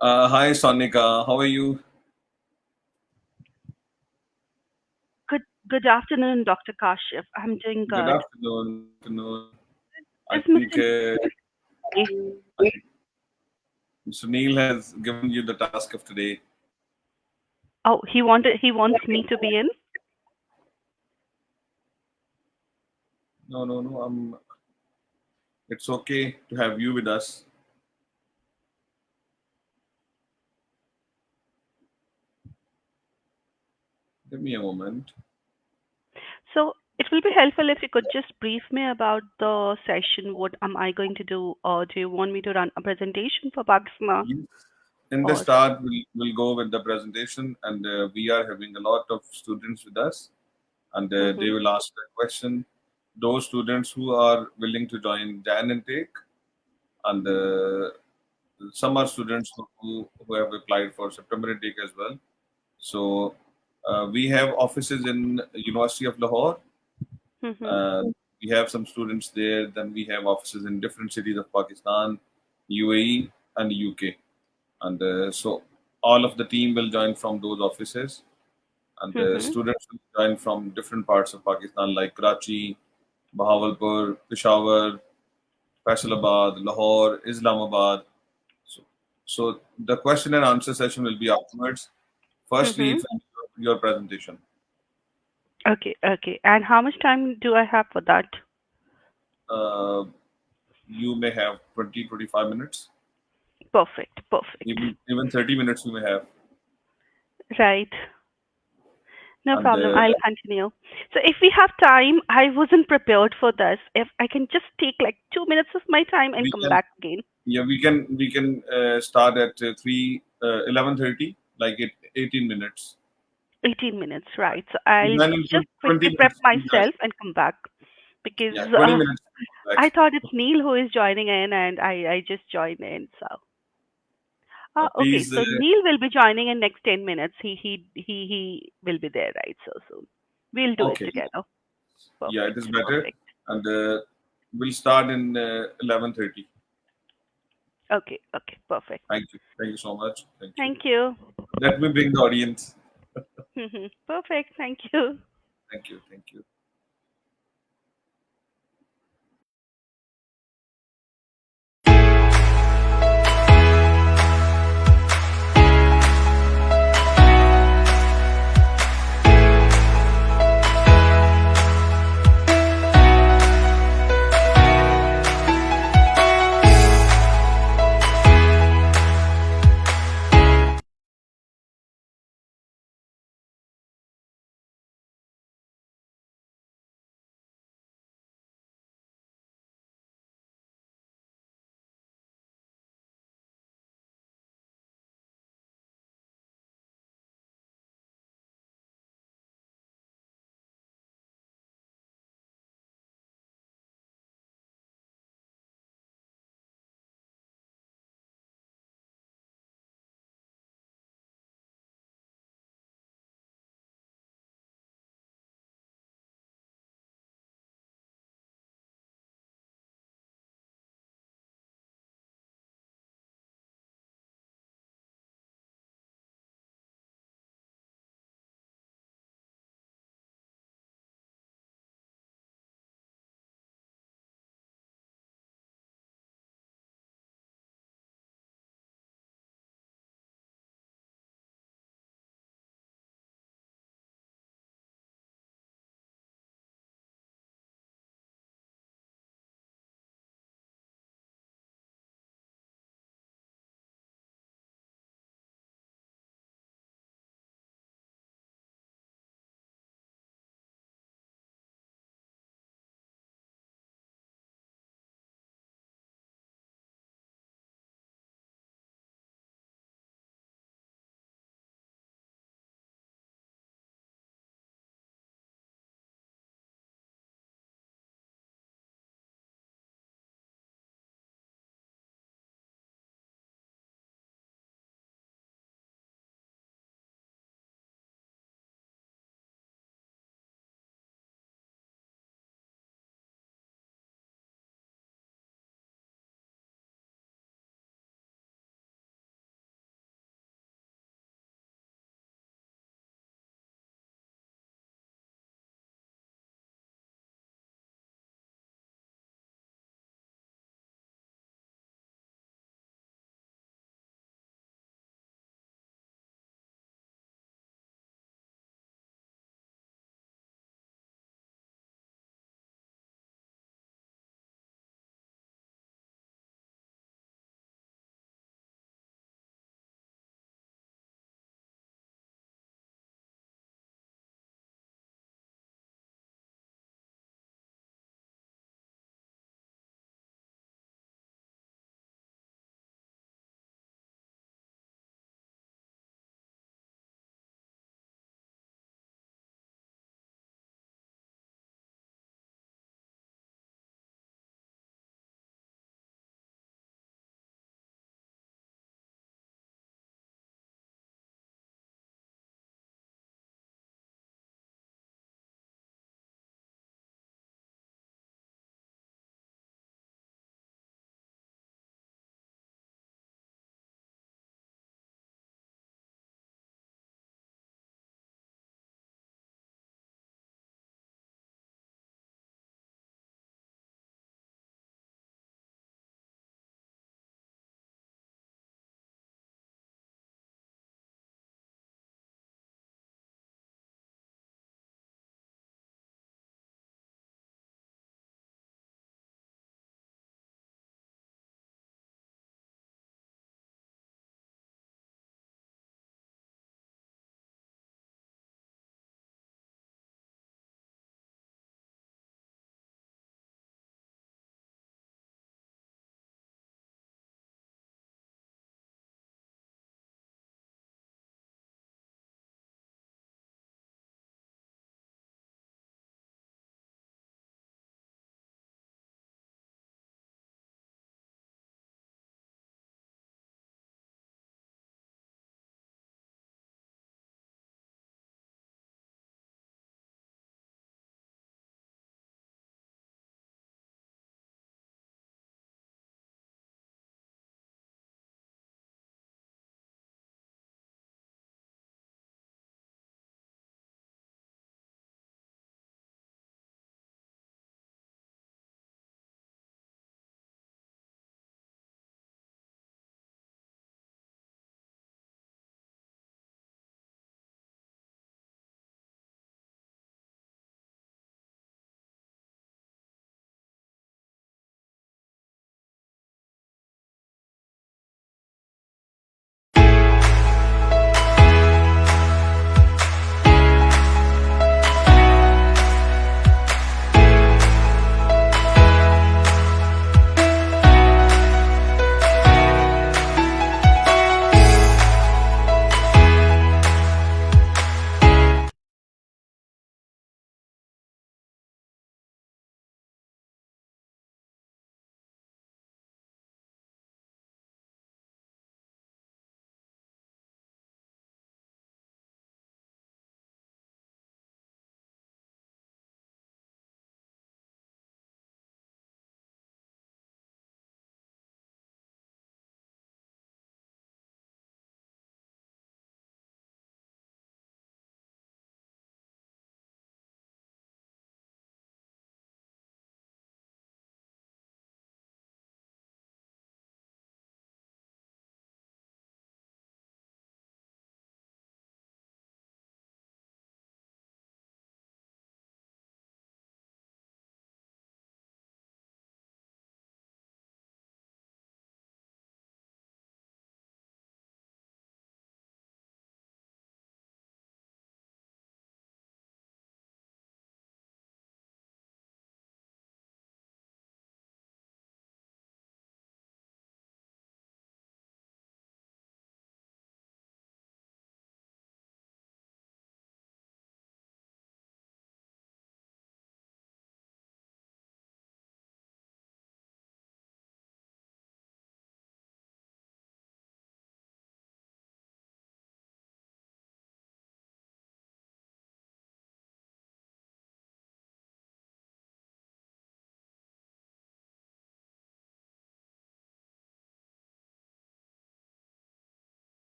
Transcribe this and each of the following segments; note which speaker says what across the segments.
Speaker 1: Hi, Sonika. How are you?
Speaker 2: Good afternoon, Dr. Kashif. I'm doing
Speaker 1: Good
Speaker 2: good.
Speaker 1: afternoon. Afternoon. I
Speaker 2: Is
Speaker 1: think
Speaker 2: Mr. Neil?
Speaker 1: Sunil has given you the task of today.
Speaker 2: Oh, he wants me to be in.
Speaker 1: No, no, no. It's okay to have you with us. Give me a moment.
Speaker 2: So it will be helpful if you could just brief me about the session. What am I going to do, or do you want me to run a presentation for Pakistan?
Speaker 1: Yes. In the
Speaker 2: Or
Speaker 1: start, we'll go with the presentation, and we are having a lot of students with us, and they
Speaker 2: mm-hmm,
Speaker 1: will ask the question. Those students who are willing to join Jan intake, and some are students who have applied for September intake as well. So we have offices in University of Lahore.
Speaker 2: mm-hmm,
Speaker 1: Uh, we have some students there. Then we have offices in different cities of Pakistan, UAE, and UK. And so all of the team will join from those offices, and the
Speaker 2: mm-hmm.
Speaker 1: students will join from different parts of Pakistan, like Karachi, Bahawalpur, Peshawar, Faisalabad, Lahore, Islamabad. So, so the question and answer session will be afterwards. Firstly,
Speaker 2: Mm-hmm.
Speaker 1: it's your presentation.
Speaker 2: Okay, okay. And how much time do I have for that?
Speaker 1: Uh, you may have 20-25 minutes,
Speaker 2: Perfect, perfect.
Speaker 1: even 30 minutes you may have.
Speaker 2: Right. No
Speaker 1: And
Speaker 2: problem. I'll continue. So if we have time, I wasn't prepared for this. If I can just take like 2 minutes of my time and
Speaker 1: we
Speaker 2: come
Speaker 1: can
Speaker 2: back again.
Speaker 1: yeah we can start at 11:30, like it 18 minutes.
Speaker 2: 18 minutes, right? So I'll
Speaker 1: Then in
Speaker 2: just
Speaker 1: 20
Speaker 2: quickly prep
Speaker 1: minutes you join.
Speaker 2: myself and come back because
Speaker 1: Yeah, 20 minutes back.
Speaker 2: I thought it's Neil who is joining in and I just joined in. So, okay.
Speaker 1: Please,
Speaker 2: So Neil will be joining in next 10 minutes. He will be there, right? So soon. We'll do it
Speaker 1: okay.
Speaker 2: together.
Speaker 1: Yeah, it
Speaker 2: Perfect,
Speaker 1: is better.
Speaker 2: perfect.
Speaker 1: And we'll start in 11:30.
Speaker 2: Okay, okay, perfect.
Speaker 1: Thank you so much. Thank you.
Speaker 2: Thank you.
Speaker 1: Let me bring the audience.
Speaker 2: Perfect. Thank you.
Speaker 1: Thank you.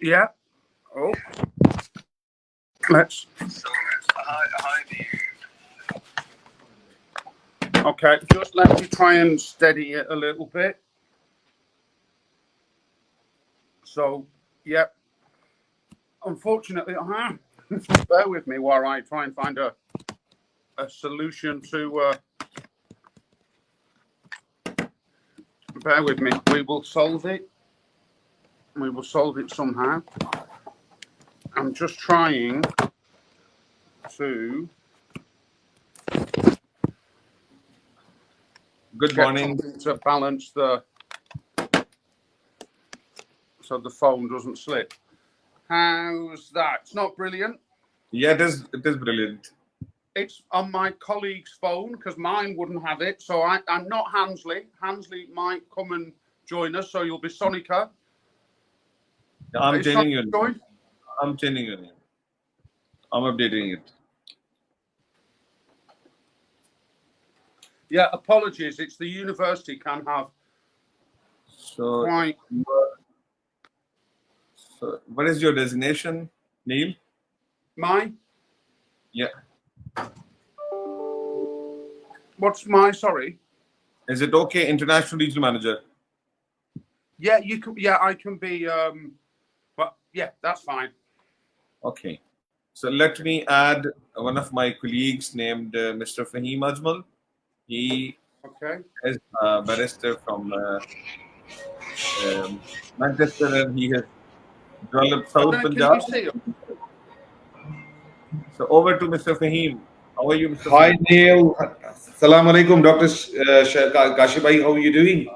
Speaker 3: Yeah. Oh, let's. Okay, just let me try and steady it a little bit. So, yeah. Unfortunately, bear with me while I try and find a solution to. Bear with me. We will solve it. We will solve it somehow. I'm just trying to
Speaker 1: Good
Speaker 3: get
Speaker 1: morning.
Speaker 3: something to balance the so the phone doesn't slip. How's that? It's not brilliant.
Speaker 1: Yeah, it is brilliant.
Speaker 3: It's on my colleague's phone because mine wouldn't have it. So I'm not Hansley. Hansley might come and join us. So you'll be Sonica.
Speaker 1: I'm
Speaker 3: Is
Speaker 1: changing your
Speaker 3: Sonica
Speaker 1: name.
Speaker 3: joined?
Speaker 1: I'm changing your name. I'm updating it.
Speaker 3: Yeah, apologies. It's the university can have
Speaker 1: So,
Speaker 3: quite.
Speaker 1: so what is your designation, Neil?
Speaker 3: Mine?
Speaker 1: Yeah.
Speaker 3: What's my, sorry?
Speaker 1: Is it okay? International Regional Manager.
Speaker 3: Yeah, you can. Yeah, I can be. But yeah, that's fine.
Speaker 1: Okay. So let me add one of my colleagues named Mr. Fahim Ajmal. He
Speaker 3: Okay.
Speaker 1: is a barrister from Manchester, and he has developed South
Speaker 3: Can
Speaker 1: Punjab.
Speaker 3: you see it?
Speaker 1: So over to Mr. Fahim. How are you, Mr.
Speaker 4: Hi,
Speaker 1: Fahim?
Speaker 4: Neil. Salam alaikum, Dr. Kashibai. How are you doing?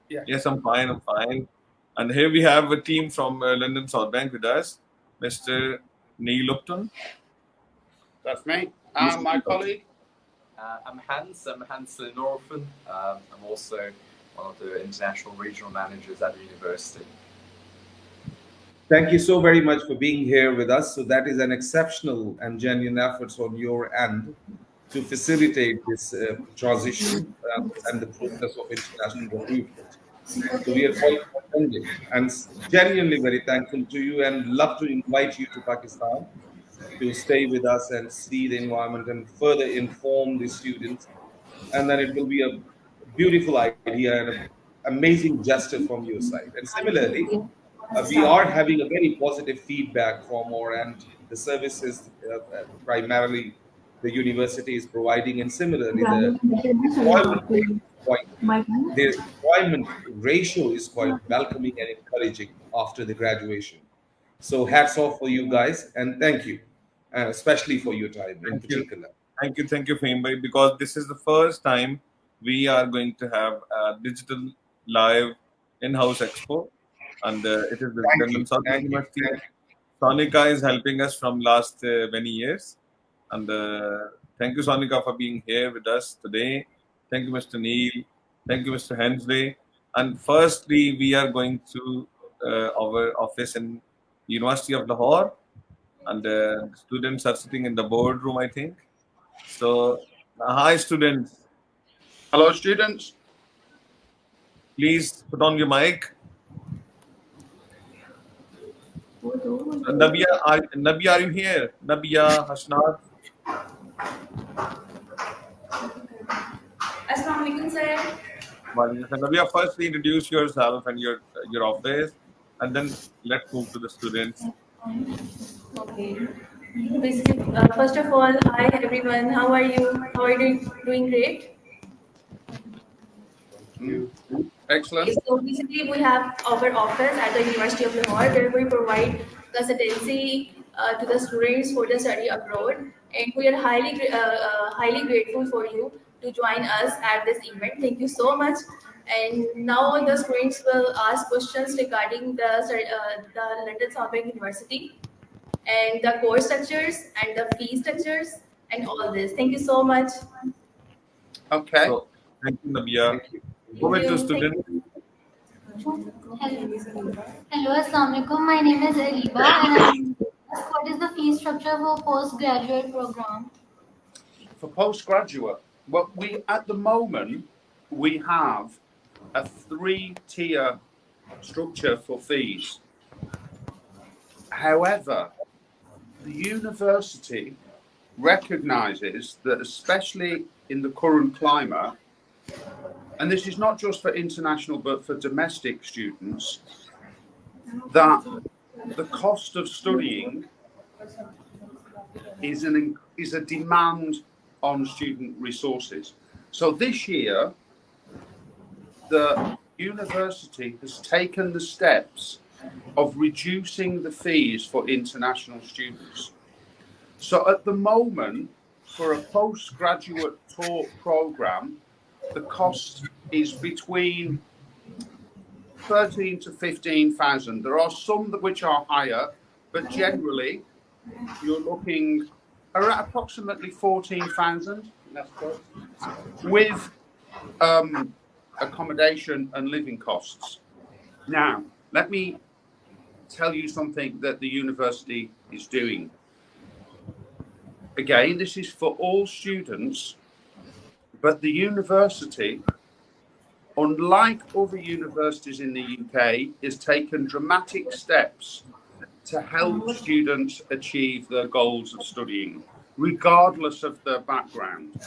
Speaker 3: Yeah,
Speaker 1: Yes, I'm fine. I'm fine. And here we have a team from London South Bank with us, Mr. Neil Upton.
Speaker 3: that's me. And my colleague.
Speaker 5: I'm Hans Norfin. I'm also one of the international regional managers at the university.
Speaker 4: Thank you so very much for being here with us. So that is an exceptional and genuine efforts on your end to facilitate this transition and the process of international recruitment. So we are quite offended and genuinely very thankful to you and love to invite you to Pakistan to stay with us and see the environment and further inform the students. And then it will be a beautiful idea and an amazing gesture from your side. And similarly, we are having a very positive feedback from our end. The services, primarily the university is providing, and similarly, the employment rate is quite, the employment ratio is quite welcoming and encouraging after the graduation. So hats off for you guys, and thank you, especially for your time in
Speaker 1: Thank you.
Speaker 4: particular.
Speaker 1: Thank you, Fahim bhai, because this is the first time we are going to have a digital live in-house expo, and it is with
Speaker 4: Thank you,
Speaker 1: London South
Speaker 4: thank you,
Speaker 1: University.
Speaker 4: thank you.
Speaker 1: Sonika is helping us from last many years, and thank you, Sonika, for being here with us today. Thank you, Mr. Neil. Thank you, Mr. Hensley. And firstly, we are going to our office in University of Lahore, and students are sitting in the boardroom, I think. So, hi, students.
Speaker 3: Hello, students.
Speaker 1: Please put on your mic. So, Nabia, are you here? Nabia, Hashnat.
Speaker 6: Assalamualaikum sir.
Speaker 1: Nabia, firstly introduce yourself and your office, and then let's move to the students.
Speaker 6: Okay. Basically, first of all, hi everyone. How are you? How are you doing great?
Speaker 3: Excellent.
Speaker 6: Okay, so basically we have our office at the University of Lahore where we provide consultancy to the students for the study abroad, and we are highly grateful for you to join us at this event. Thank you so much. And now the students will ask questions regarding the London Southbank University and the course structures and the fee structures and all this. Thank you so much.
Speaker 3: Okay.
Speaker 1: So, thank you, Nabia.
Speaker 4: Thank you.
Speaker 1: Over to
Speaker 6: Thank
Speaker 1: students.
Speaker 6: you.
Speaker 7: Hello, Assalamualaikum. My name is Ariba and I'm asked what is the fee structure for postgraduate program?
Speaker 3: For postgraduate, well, we at the moment we have a 3-tier structure for fees. However, the university recognises that, especially in the current climate, and this is not just for international but for domestic students, that the cost of studying is a demand on student resources. So this year, the university has taken the steps of reducing the fees for international students. So at the moment, for a postgraduate taught program, the cost is between 13 to 15,000. There are some which are higher, but generally you're looking around approximately 14,000 with accommodation and living costs. Now, let me tell you something that the university is doing. Again, this is for all students, but the university, unlike other universities in the UK, has taken dramatic steps to help students achieve their goals of studying, regardless of their background.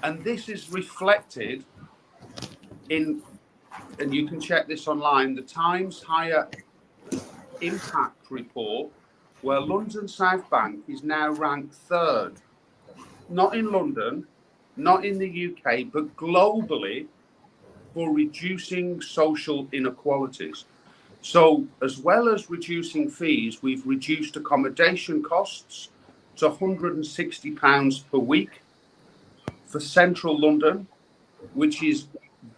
Speaker 3: And this is reflected in, and you can check this online, the Times Higher Impact Report, where London South Bank is now ranked third, not in London, not in the UK, but globally for reducing social inequalities. So, as well as reducing fees, we've reduced accommodation costs to £160 per week for central London, which is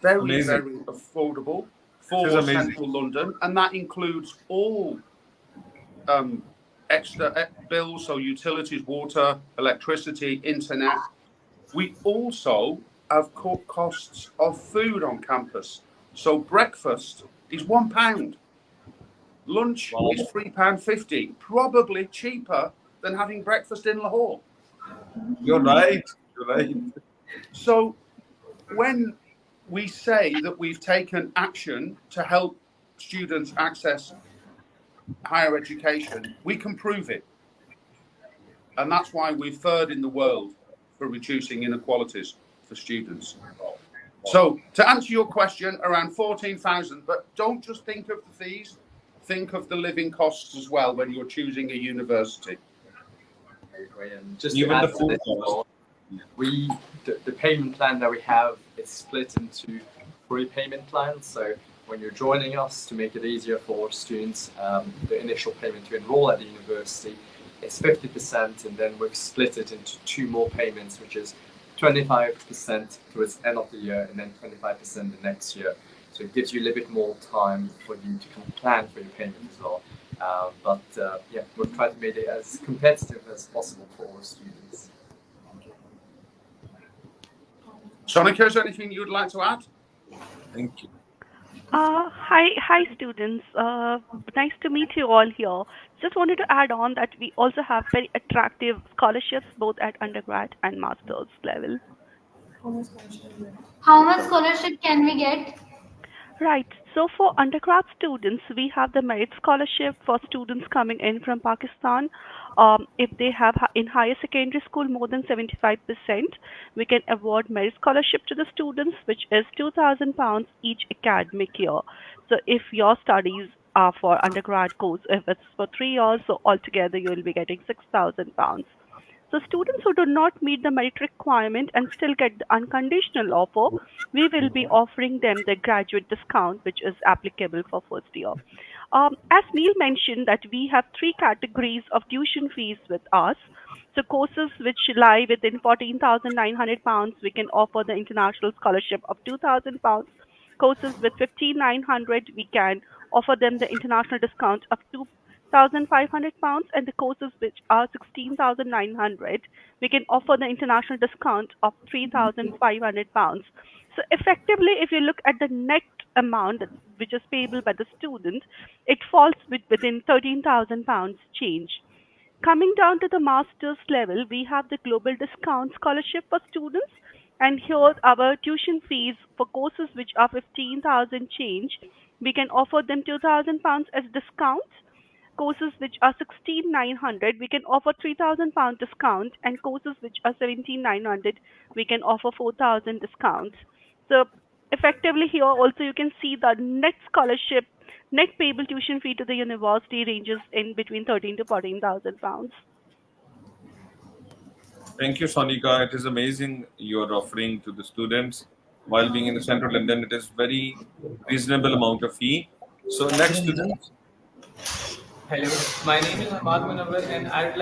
Speaker 3: very,
Speaker 1: Amazing.
Speaker 3: very affordable
Speaker 1: This is
Speaker 3: for
Speaker 1: amazing.
Speaker 3: central London. And that includes all extra bills, so utilities, water, electricity, internet. We also have cut costs of food on campus. So breakfast is £1. Lunch
Speaker 1: Wow.
Speaker 3: is £3.50, probably cheaper than having breakfast in Lahore.
Speaker 1: You're right. You're right.
Speaker 3: So when we say that we've taken action to help students access higher education, we can prove it. And that's why we're third in the world for reducing inequalities for students. So to answer your question, around 14,000, but don't just think of the fees, think of the living costs as well when you're choosing a university.
Speaker 5: I agree. And just to
Speaker 1: Even the
Speaker 5: add to
Speaker 1: food
Speaker 5: this,
Speaker 1: cost.
Speaker 5: the payment plan that we have is split into 3 payment plans. So when you're joining us, to make it easier for students, the initial payment to enroll at the university is 50%, and then we've split it into 2 more payments, which is 25% towards the end of the year and then 25% the next year. So it gives you a little bit more time for you to kind of plan for your payment as well. Yeah, we've tried to make it as competitive as possible for all students.
Speaker 3: Sonika, is there anything you would like to add?
Speaker 1: Thank you.
Speaker 2: Hi, students. Nice to meet you all here. Just wanted to add on that we also have very attractive scholarships both at undergrad and master's level.
Speaker 7: How much scholarship can we get?
Speaker 2: Right. So for undergrad students, we have the merit scholarship for students coming in from Pakistan. If they have in higher secondary school more than 75%, we can award merit scholarship to the students, which is £2,000 each academic year. So if your studies are for undergrad course, if it's for 3 years, so altogether you will be getting £6,000. So students who do not meet the merit requirement and still get the unconditional offer, we will be offering them the graduate discount, which is applicable for first year. As Neil mentioned, that we have three categories of tuition fees with us. So courses which lie within £14,900, we can offer the international scholarship of £2,000. Courses with 15,900, we can offer them the international discount of £2,500, and the courses which are 16,900, we can offer the international discount of £3,500. So effectively, if you look at the net amount which is payable by the student, it falls within £13,000 change. Coming down to the master's level, we have the global discount scholarship for students, and here our tuition fees for courses which are 15,000 change, we can offer them £2,000 as discount. courses which are 16,900, we can offer £3,000 discount, and courses which are 17,900, we can offer 4,000 discounts. So effectively here also you can see the net scholarship, net payable tuition fee to the university ranges in between 13 to 14,000 pounds.
Speaker 1: Thank you, Sonika. It is amazing you're offering to the students while being in the central London. It is very reasonable amount of fee. So next student.
Speaker 8: Hello, my name is Ahmad Munawar, and I would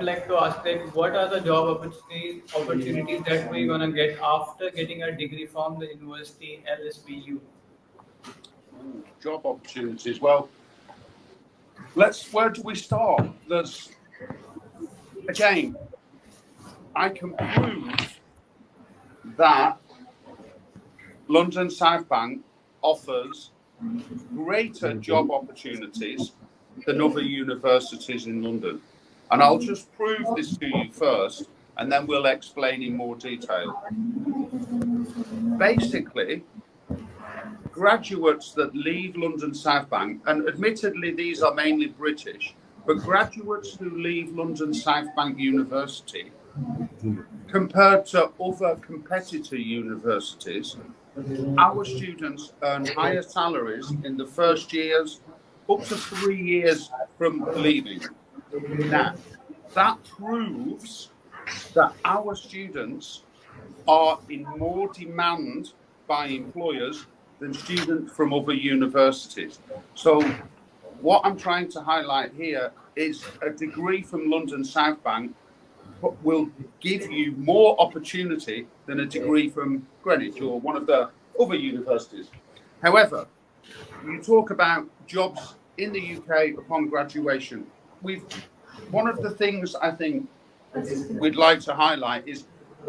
Speaker 8: like to ask that what are the job opportunities that we're gonna get after getting a degree from the university LSPU?
Speaker 3: Job opportunities. Well, where do we start? There's, again, I can prove that London South Bank offers greater job opportunities than other universities in London. And I'll just prove this to you first, and then we'll explain in more detail. Basically, graduates that leave London South Bank, and admittedly these are mainly British, but graduates who leave London South Bank University, compared to other competitor universities, our students earn higher salaries in the first years, up to 3 years from leaving. Now, that proves that our students are in more demand by employers than students from other universities. So what I'm trying to highlight here is a degree from London South Bank will give you more opportunity than a degree from Greenwich or one of the other universities. However, you talk about jobs in the UK upon graduation. One of the things I think we'd like to highlight is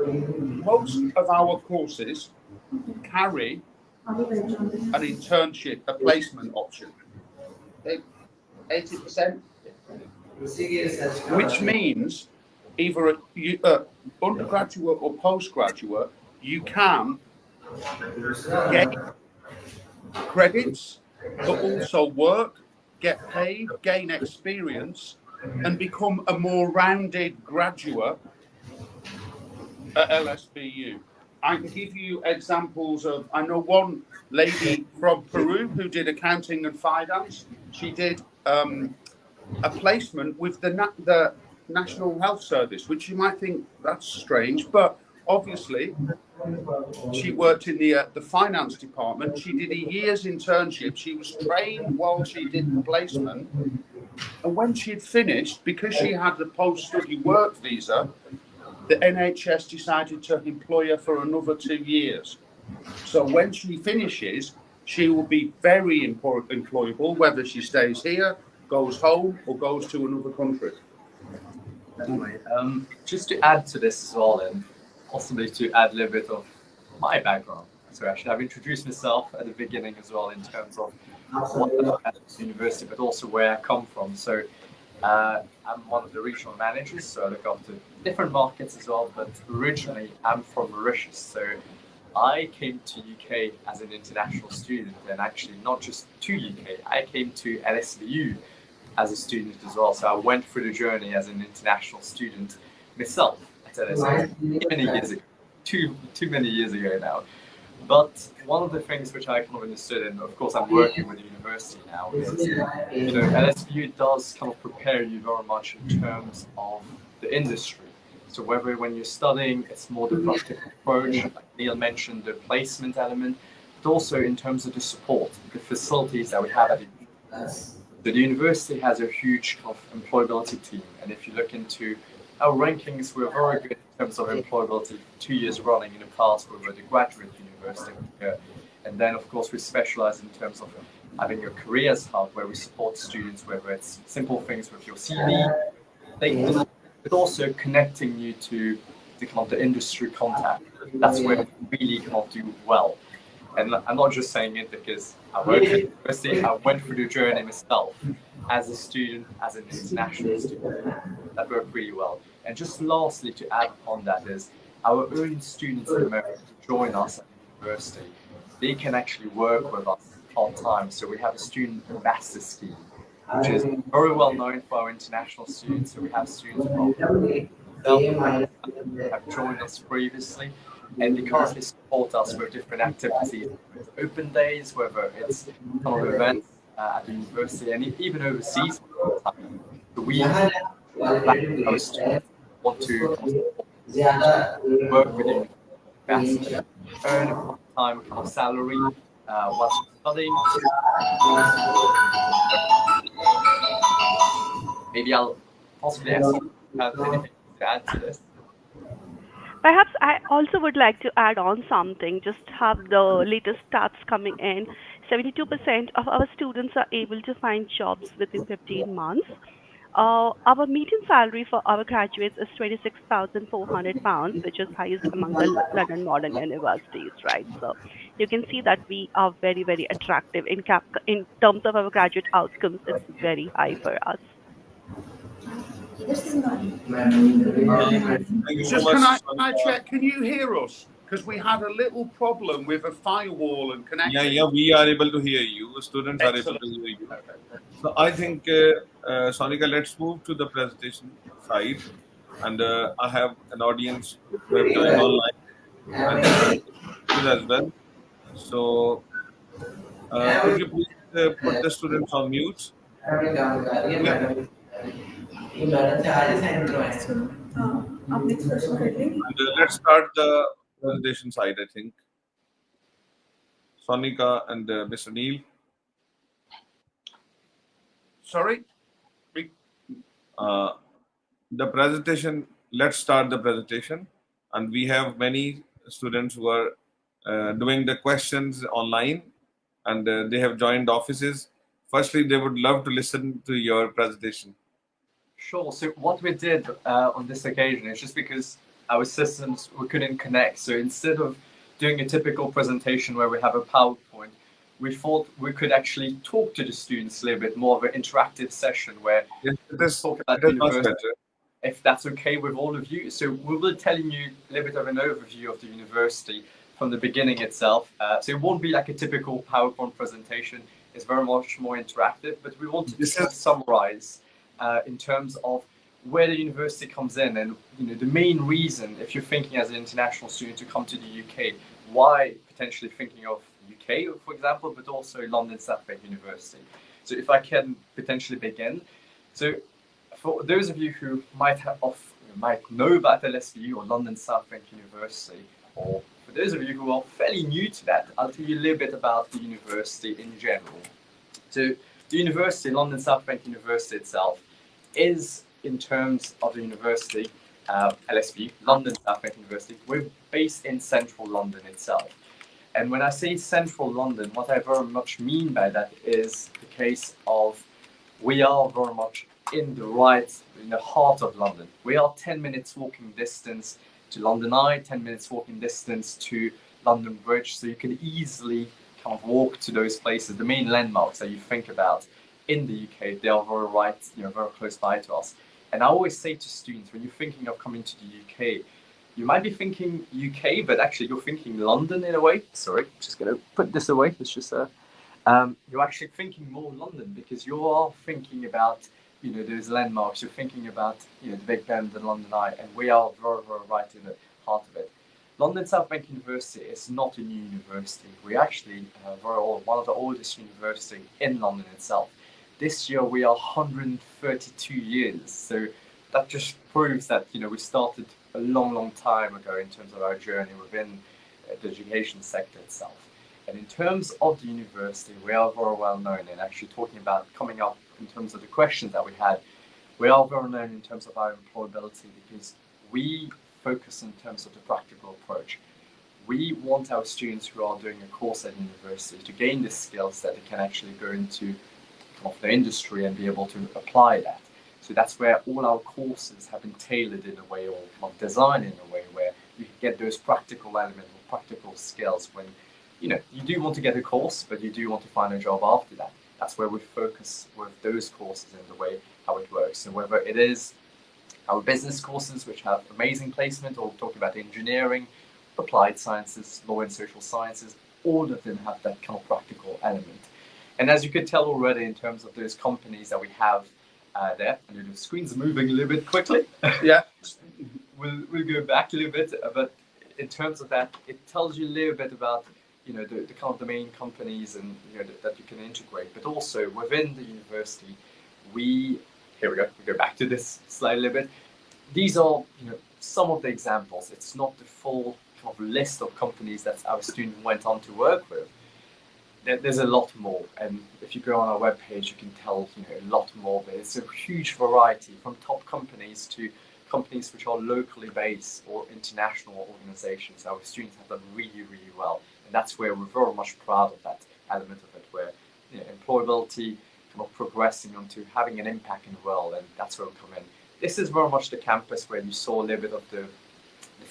Speaker 3: most of our courses carry an internship, a placement option. 80%, which means either undergraduate or postgraduate, you can get credits, but also work, get paid, gain experience, and become a more rounded graduate at LSBU. I can give you examples of, I know one lady from Peru who did accounting and finance. She did a placement with the National Health Service, which you might think that's strange, but obviously she worked in the finance department. She did a year's internship. She was trained while she did the placement. And when she'd finished, because she had the post-study work visa, the NHS decided to employ her for another 2 years. So when she finishes, she will be very employable, whether she stays here, goes home, or goes to another country.
Speaker 5: Just to add to this as well, and possibly to add a little bit of my background. So actually, I've introduced myself at the beginning as well in terms of what I'm at the university, but also where I come from. So I'm one of the regional managers, so I look after different markets as well. But originally, I'm from Mauritius, so I came to UK as an international student, and actually not just to UK. I came to LSBU as a student as well. So I went through the journey as an international student myself at LSBU many years ago, too many years ago now. But one of the things which I kind of understood, and of course I'm working with the university now, is LSBU does kind of prepare you very much in terms of the industry. So whether when you're studying, it's more the practical approach, like Neil mentioned, the placement element, but also in terms of the support, the facilities that we have at the university. The university has a huge kind of employability team, and if you look into our rankings, we're very good in terms of employability. 2 years running in the past, we were the graduate university here. And then, of course, we specialize in terms of having a careers hub where we support students, whether it's simple things with your CV, but also connecting you to the kind of the industry contact. That's where we really kind of do well. And I'm not just saying it because I work at the university, I went through the journey myself as a student, as an international student. That worked really well. And just lastly, to add on that is our own students in America who join us at the university, they can actually work with us part-time. So we have a student ambassador scheme which is very well known for our international students. So we have students from Belgium, Pakistan, have joined us previously, and they currently support us with different activities, whether it's open days, whether it's kind of events at the university, and even overseas. So we like our students want to kind of support work with the university, earn a part-time kind of salary whilst you're studying. Maybe I'll possibly ask you if you have anything to add to this.
Speaker 2: Perhaps I also would like to add on something, just have the latest stats coming in. 72% of our students are able to find jobs within 15 months. Our median salary for our graduates is £26,400, which is highest among the London modern universities, right? So you can see that we are very, very attractive in terms of our graduate outcomes. It's very high for us.
Speaker 1: Thank you so
Speaker 3: Just
Speaker 1: much,
Speaker 3: can I
Speaker 1: Sonika.
Speaker 3: check? Can you hear us? Because we had a little problem with a firewall and
Speaker 1: Yeah,
Speaker 3: connecting.
Speaker 1: we are able to hear you. Students are able
Speaker 3: Excellent.
Speaker 1: to hear you. So I think, Sonika, let's move to the presentation side. And I have an audience who have joined online and as well. So could you please put the students on mute? Yeah. And let's start the presentation side, I think. Sonika and Mr. Neil.
Speaker 3: Sorry?
Speaker 1: Uh, the presentation, let's start the presentation. And we have many students who are doing the questions online, and they have joined offices. Firstly, they would love to listen to your presentation.
Speaker 5: Sure. So what we did on this occasion is just because our systems we couldn't connect. So instead of doing a typical presentation where we have a PowerPoint, we thought we could actually talk to the students a little bit more of an interactive session where
Speaker 1: Yes,
Speaker 5: we talk about
Speaker 1: it is much
Speaker 5: university,
Speaker 1: better.
Speaker 5: if that's okay with all of you. So we will telling you a little bit of an overview of the university from the beginning itself. So it won't be like a typical PowerPoint presentation. It's very much more interactive, but we wanted to kind of summarize in terms of where the university comes in, and the main reason, if you're thinking as an international student to come to the UK, why potentially thinking of UK, for example, but also London South Bank University. So if I can potentially begin, so for those of you who might know about LSU or London South Bank University, or for those of you who are fairly new to that, I'll tell you a little bit about the university in general. So the university, London South Bank University itself, is in terms of the university, LSU, London South Bank University, we're based in central London itself. And when I say central London, what I very much mean by that is the case of we are very much in the heart of London. We are 10 minutes walking distance to London Eye, 10 minutes walking distance to London Bridge, so you can easily kind of walk to those places, the main landmarks that you think about in the UK. They are very close by to us. And I always say to students, when you're thinking of coming to the UK, you might be thinking UK, but actually you're thinking London in a way. Sorry, just going to put this away. It's just you're actually thinking more London because you are thinking about those landmarks. You're thinking about the Big Ben, the London Eye, and we are very, very right in the heart of it. London South Bank University is not a new university. We're actually very old, one of the oldest universities in London itself. This year we are 132 years, so that just proves that we started a long, long time ago in terms of our journey within the education sector itself. And in terms of the university, we are very well known, and actually talking about coming up in terms of the questions that we had, we are very known in terms of our employability because we focus in terms of the practical approach. We want our students who are doing a course at university to gain the skills that they can actually go into the industry and be able to apply that. So that's where all our courses have been tailored in a way, or designed in a way where you can get those practical elements or practical skills when you do want to get a course, but you do want to find a job after that. That's where we focus with those courses and the way how it works. So whether it is our business courses, which have amazing placement, or talk about engineering, applied sciences, law and social sciences, all of them have that kind of practical element. And as you could tell already in terms of those companies that we have there, and the screen's moving a little bit quickly.
Speaker 3: Yeah.
Speaker 5: We'll go back a little bit, but in terms of that, it tells you a little bit about the kind of the main companies and that you can integrate, but also within the university, here we go. We go back to this slide a little bit. These are some of the examples. It's not the full kind of list of companies that our student went on to work with. There's a lot more, and if you go on our webpage, you can tell a lot more. But it's a huge variety from top companies to companies which are locally based or international organizations. Our students have done really, really well, and that's where we're very much proud of that element of it, where employability, kind of progressing onto having an impact in the world, and that's where we come in. This is very much the campus where you saw a little bit of the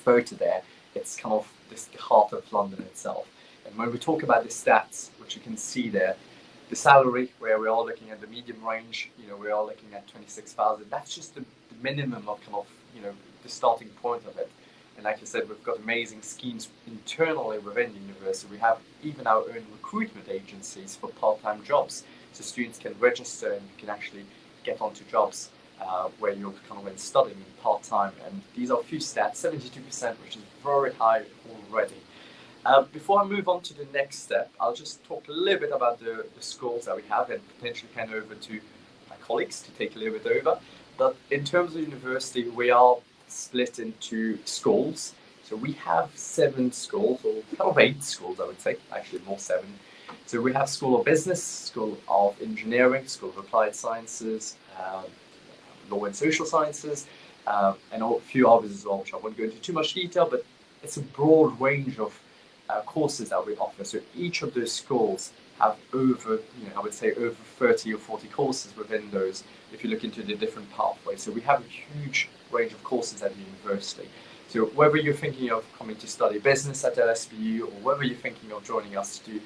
Speaker 5: photo there. It's kind of the heart of London itself. And when we talk about the stats, which you can see there, the salary where we are looking at the medium range, we are looking at 26,000. That's just the minimum of kind of the starting point of it. And like I said, we've got amazing schemes internally within the university. We have even our own recruitment agencies for part-time jobs, so students can register and you can actually get onto jobs where you're kind of studying part-time. And these are a few stats, 72%, which is very high already. Before I move on to the next step, I'll just talk a little bit about the schools that we have and potentially hand over to my colleagues to take a little bit over. But in terms of university, we are split into schools. So we have 7 schools, or kind of 8 schools, I would say, actually more 7. So we have School of Business, School of Engineering, School of Applied Sciences, Law and Social Sciences, and a few others as well, which I won't go into too much detail, but it's a broad range of courses that we offer. So each of those schools have over, I would say over 30 or 40 courses within those, if you look into the different pathways. So we have a huge range of courses at the university. So whether you're thinking of coming to study business at LSBU, or whether you're thinking of joining us to do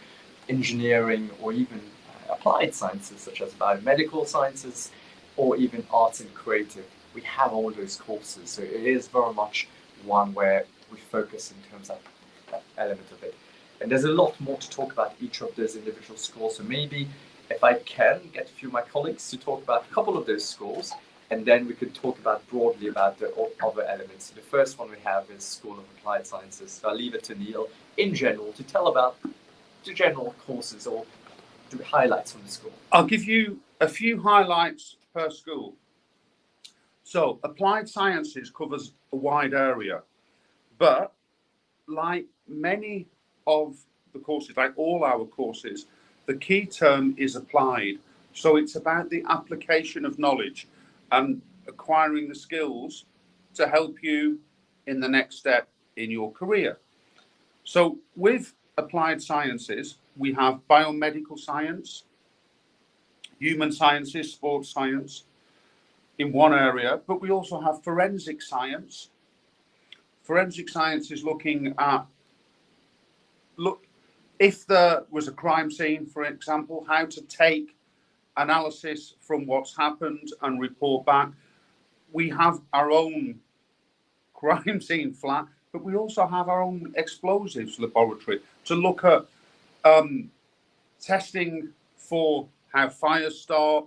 Speaker 5: engineering or even applied sciences such as biomedical sciences, or even arts and creative, we have all those courses. So it is very much one where we focus in terms of that element of it. And there's a lot more to talk about each of those individual schools. So maybe if I can get a few of my colleagues to talk about a couple of those schools, and then we could talk about broadly about the other elements. So the first one we have is School of Applied Sciences. So I'll leave it to Neil in general to tell about the general courses or the highlights from the school.
Speaker 3: I'll give you a few highlights per school. So Applied Sciences covers a wide area, but like many of the courses, like all our courses, the key term is applied. So it's about the application of knowledge and acquiring the skills to help you in the next step in your career. So with Applied Sciences, we have biomedical science, human sciences, sports science in one area, but we also have forensic science. Forensic science is looking at, if there was a crime scene, for example, how to take analysis from what's happened and report back. We have our own crime scene flat, but we also have our own explosives laboratory to look at testing for how fires start,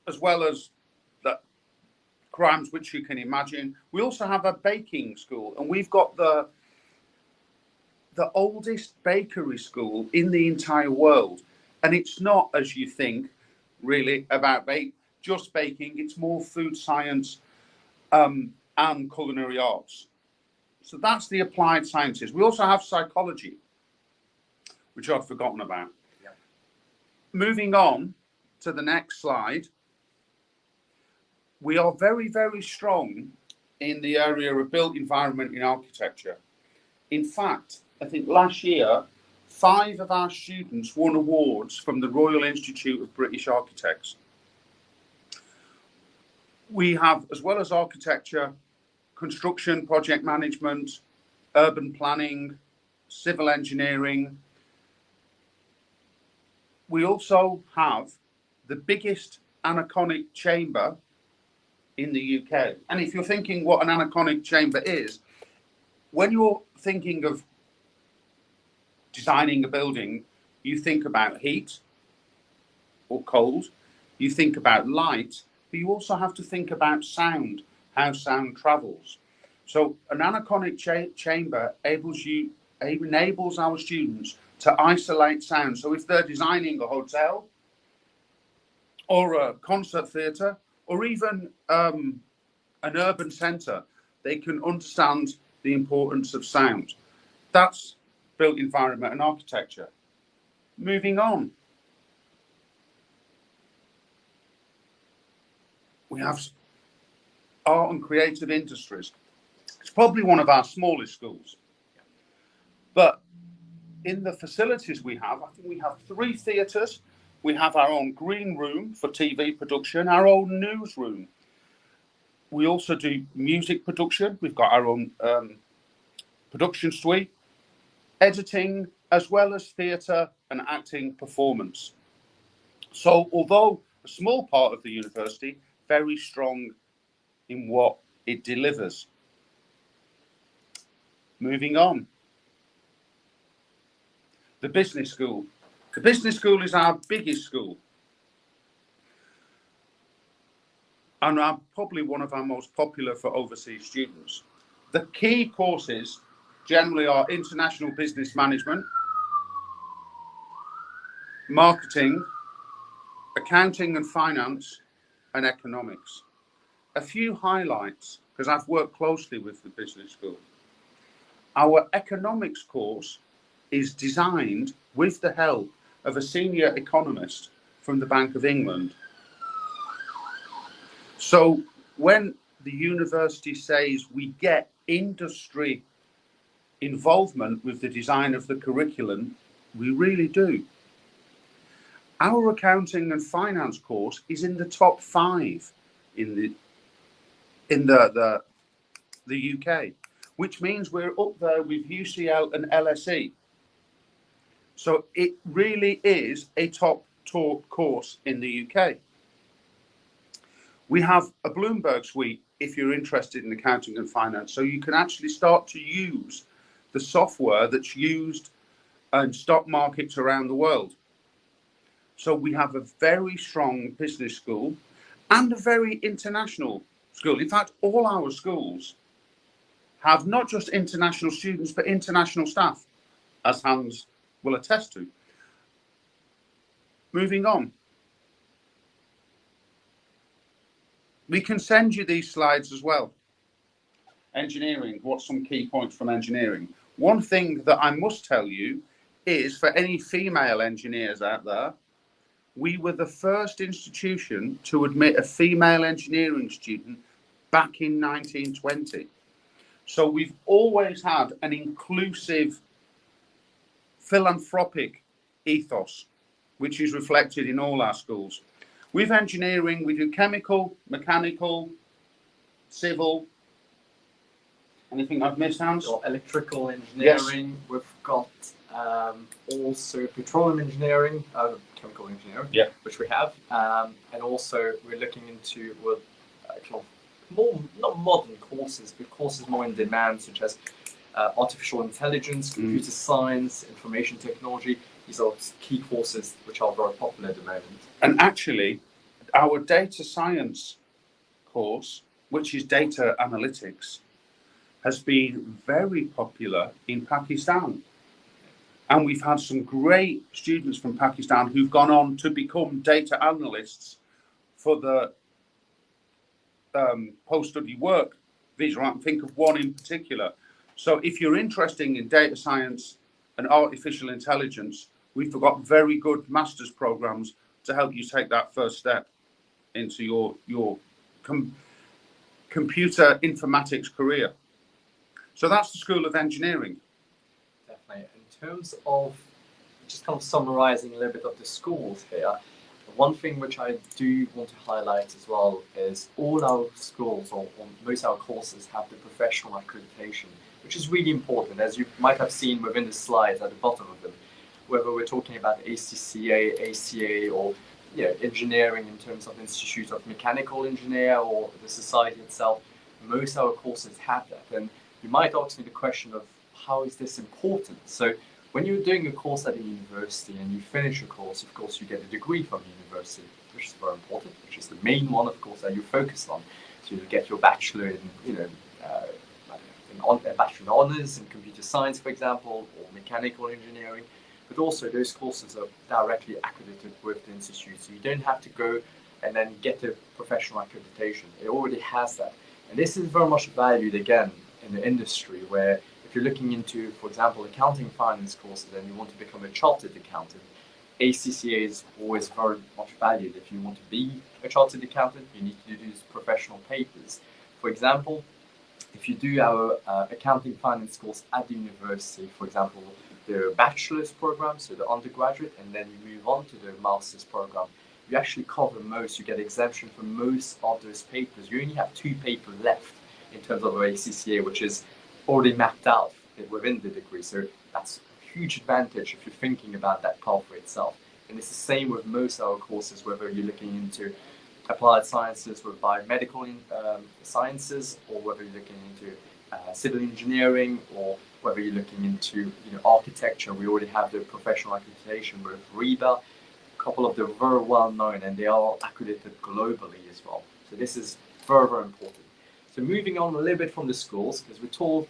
Speaker 3: as well as the crimes which you can imagine. We also have a baking school, and we've got the oldest bakery school in the entire world. And it's not, as you think, really about just baking. It's more food science and culinary arts. So that's the applied sciences. We also have psychology, which I've forgotten about.
Speaker 5: Yeah.
Speaker 3: Moving on to the next slide. We are very, very strong in the area of built environment in architecture. In fact, I think last year, 5 of our students won awards from the Royal Institute of British Architects. We have, as well as architecture, construction, project management, urban planning, civil engineering. We also have the biggest anechoic chamber in the UK. And if you're thinking what an anechoic chamber is, when you're thinking of designing a building, you think about heat or cold, you think about light, but you also have to think about sound, how sound travels. So an anechoic chamber enables our students to isolate sound. So if they're designing a hotel or a concert theatre or even an urban centre, they can understand the importance of sound. That's built environment and architecture. Moving on, we have art and creative industries. It's probably one of our smallest schools. But in the facilities we have, I think we have 3 theatres. We have our own green room for TV production, our own newsroom. We also do music production. We've got our own production suite, editing, as well as theatre and acting performance. So although a small part of the university, very strong in what it delivers. Moving on. The business school. The business school is our biggest school and are probably one of our most popular for overseas students. The key courses generally are international business management, marketing, accounting and finance, and economics. A few highlights, because I've worked closely with the business school. Our economics course is designed with the help of a senior economist from the Bank of England. So when the university says we get industry involvement with the design of the curriculum, we really do. Our accounting and finance course is in the top 5 in the UK, which means we're up there with UCL and LSE. So it really is a top taught course in the UK. We have a Bloomberg suite if you're interested in accounting and finance, so you can actually start to use the software that's used in stock markets around the world. So we have a very strong business school and a very international school. In fact, all our schools have not just international students, but international staff, as Hans will attest to. Moving on. We can send you these slides as well. Engineering, what's some key points from engineering? One thing that I must tell you is, for any female engineers out there, we were the first institution to admit a female engineering student back in 1920. So we've always had an inclusive, philanthropic ethos, which is reflected in all our schools. With engineering, we do chemical, mechanical, civil. Anything I've missed, Hans?
Speaker 5: Or electrical engineering. Yes. We've got also petroleum engineering, chemical engineering,
Speaker 3: yeah,
Speaker 5: which we have, and also we're looking into kind of more not modern courses, but courses more in demand, such as artificial intelligence, computer science, information technology. These are key courses which are very popular at the moment.
Speaker 3: And actually, our data science course, which is data analytics, has been very popular in Pakistan. And we've had some great students from Pakistan who've gone on to become data analysts for the post-study work visa. I can think of one in particular. So if you're interested in data science and artificial intelligence, we've got very good master's programs to help you take that first step into your computer informatics career. So that's the School of Engineering.
Speaker 5: Definitely. In terms of just kind of summarizing a little bit of the schools here, one thing which I do want to highlight as well is all our schools, or most of our courses, have the professional accreditation, which is really important, as you might have seen within the slides at the bottom of them, whether we're talking about ACCA, ACA, or engineering in terms of Institute of Mechanical Engineer or the society itself. Most of our courses have that. And you might ask me the question of how is this important? So When you're doing a course at a university and you finish a course, of course, you get a degree from the university, which is very important, which is the main one, of course, that you focus on. So you get your bachelor in, uh, a bachelor in honors in computer science, for example, or mechanical engineering. But also, those courses are directly accredited with the institute, so you don't have to go and then get a professional accreditation. It already has that, and this is very much valued again in the industry where if you're looking into, for example, accounting finance courses and you want to become a chartered accountant, ACCA is always very much valued. If you want to be a chartered accountant, you need to do these professional papers. For example, if you do our accounting finance course at the university, for example, the bachelor's program, so the undergraduate, and then you move on to the master's program, you actually cover most, you get exemption for most of those papers. You only have two papers left in terms of ACCA, which is already mapped out within the degree. So that's a huge advantage if you're thinking about that pathway itself. And it's the same with most of our courses, whether you're looking into applied sciences with biomedical sciences, or whether you're looking into civil engineering, or whether you're looking into architecture. We already have the professional accreditation with REBA, a couple of them very well known, and they are accredited globally as well. So this is very, very important. So moving on a little bit from the schools, because we're told,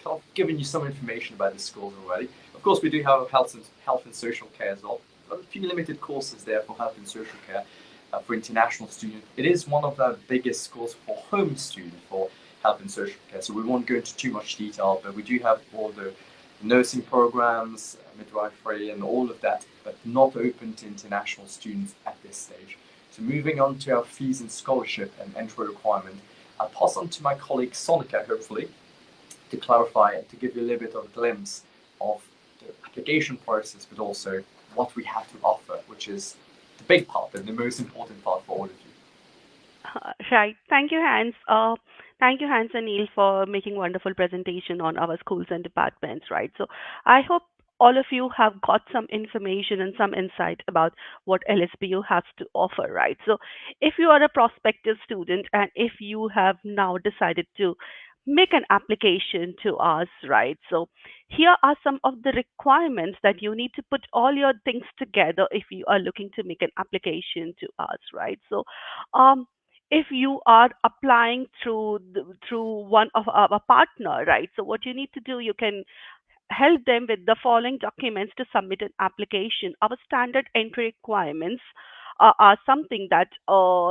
Speaker 5: kind of giving you some information about the schools already. Of course, we do have health and social care as well. A few limited courses there for health and social care for international students. It is one of the biggest schools for home students for health and social care. So we won't go into too much detail, but we do have all the nursing programs, midwifery, and all of that, but not open to international students at this stage. So moving on to our fees and scholarship and entry requirement, I'll pass on to my colleague Sonika, hopefully, to clarify and to give you a little bit of a glimpse of the application process, but also what we have to offer, which is the big part and the most important part for all of you.
Speaker 2: Right. Thank you, Hans. Thank you, Hans and Neil, for making wonderful presentation on our schools and departments. Right. So I hope all of you have got some information and some insight about what LSBU has to offer. Right. So if you are a prospective student and if you have now decided to make an application to us, right? So here are some of the requirements that you need to put all your things together if you are looking to make an application to us, right? So um, if you are applying through one of our partner, right? So what you need to do, you can help them with the following documents to submit an application. Our standard entry requirements are something that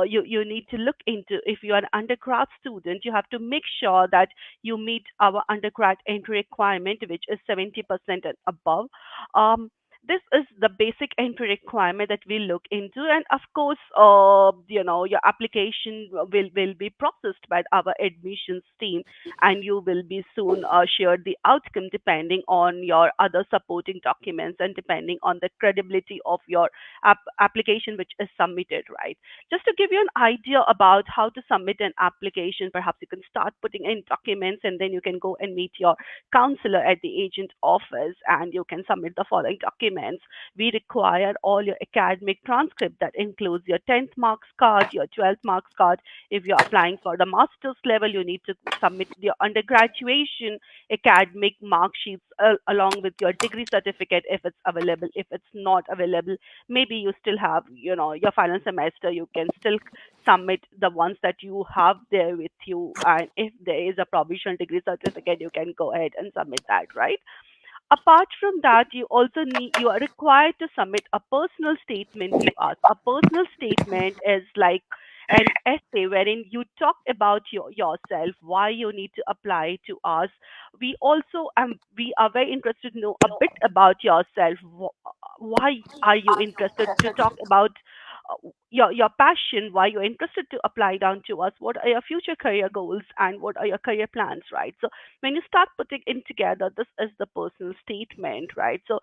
Speaker 2: you need to look into. If you are an undergrad student, you have to make sure that you meet our undergrad entry requirement, which is 70% and above. This is the basic entry requirement that we look into, and of course, your application will be processed by our admissions team, and you will be soon shared the outcome depending on your other supporting documents and depending on the credibility of your application which is submitted, right? Just to give you an idea about how to submit an application, perhaps you can start putting in documents and then you can go and meet your counselor at the agent office and you can submit the following documents. We require all your academic transcript that includes your 10th marks card, your 12th marks card. If you're applying for the master's level, you need to submit your undergraduation academic mark sheets along with your degree certificate if it's available. If it's not available, maybe you still have, your final semester, you can still submit the ones that you have there with you. And if there is a provisional degree certificate, you can go ahead and submit that, right? Apart from that, you are required to submit a personal statement to us. A personal statement is like an essay wherein you talk about yourself, why you need to apply to us. We are very interested to know a bit about yourself. Why are you interested to talk about your passion, why you're interested to apply down to us, what are your future career goals, and what are your career plans, right? So when you start putting in together, this is the personal statement, right? So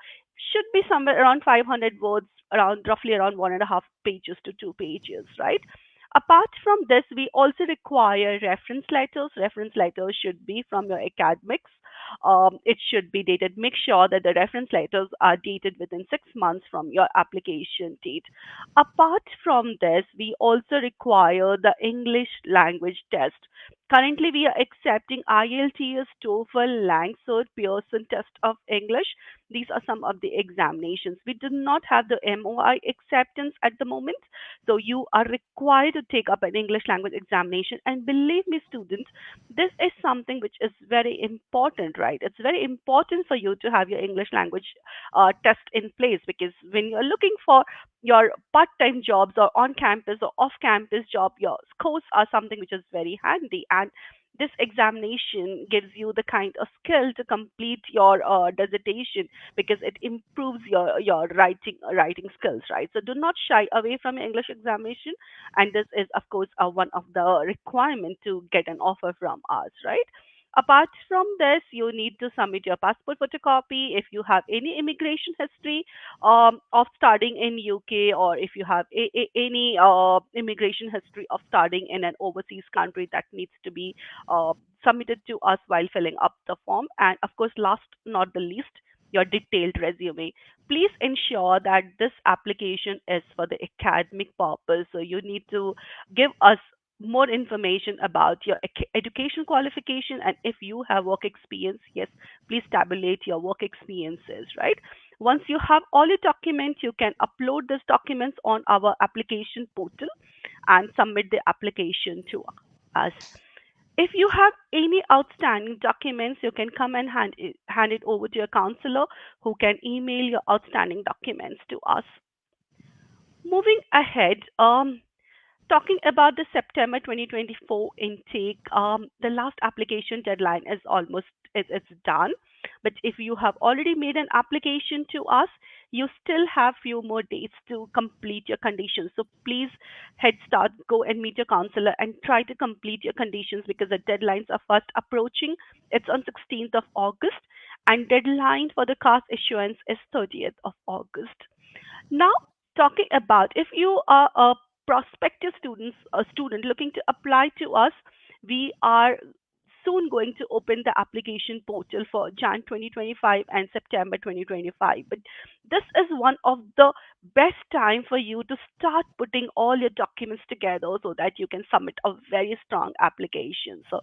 Speaker 2: should be somewhere around 500 words, around roughly around 1.5 pages to 2 pages, right? Apart from this, we also require reference letters. Reference letters should be from your academics. It should be dated. Make sure that the reference letters are dated within 6 months from your application date. Apart from this, we also require the English language test. Currently, we are accepting IELTS, TOEFL, Langsert, Pearson Test of English. These are some of the examinations. We do not have the MOI acceptance at the moment, so you are required to take up an English language examination. And believe me, students, this is something which is very important, right? It's very important for you to have your English language test in place, because when you're looking for your part-time jobs or on-campus or off-campus job, your scores are something which is very handy. And this examination gives you the kind of skill to complete your dissertation, because it improves your writing skills, right? So do not shy away from your English examination, and this is of course one of the requirement to get an offer from us, right? Apart from this, you need to submit your passport photocopy if you have any immigration history of studying in UK, or if you have any immigration history of studying in an overseas country, that needs to be uh, submitted to us while filling up the form. And of course, last not the least, your detailed resume. Please ensure that this application is for the academic purpose. So you need to give us more information about your education qualification, and if you have work experience, yes, please tabulate your work experiences, right? Once you have all your documents, you can upload these documents on our application portal and submit the application to us. If you have any outstanding documents, you can come and hand it over to your counselor, who can email your outstanding documents to us. Moving ahead, talking about the September 2024 intake, the last application deadline is almost it's done. But if you have already made an application to us, you still have few more days to complete your conditions. So please head start, go and meet your counselor and try to complete your conditions, because the deadlines are fast approaching. It's on 16th of August, and deadline for the cast issuance is 30th of August. Now, talking about if you are a prospective student looking to apply to us, we are soon going to open the application portal for Jan 2025 and September 2025. But this is one of the best time for you to start putting all your documents together, so that you can submit a very strong application. So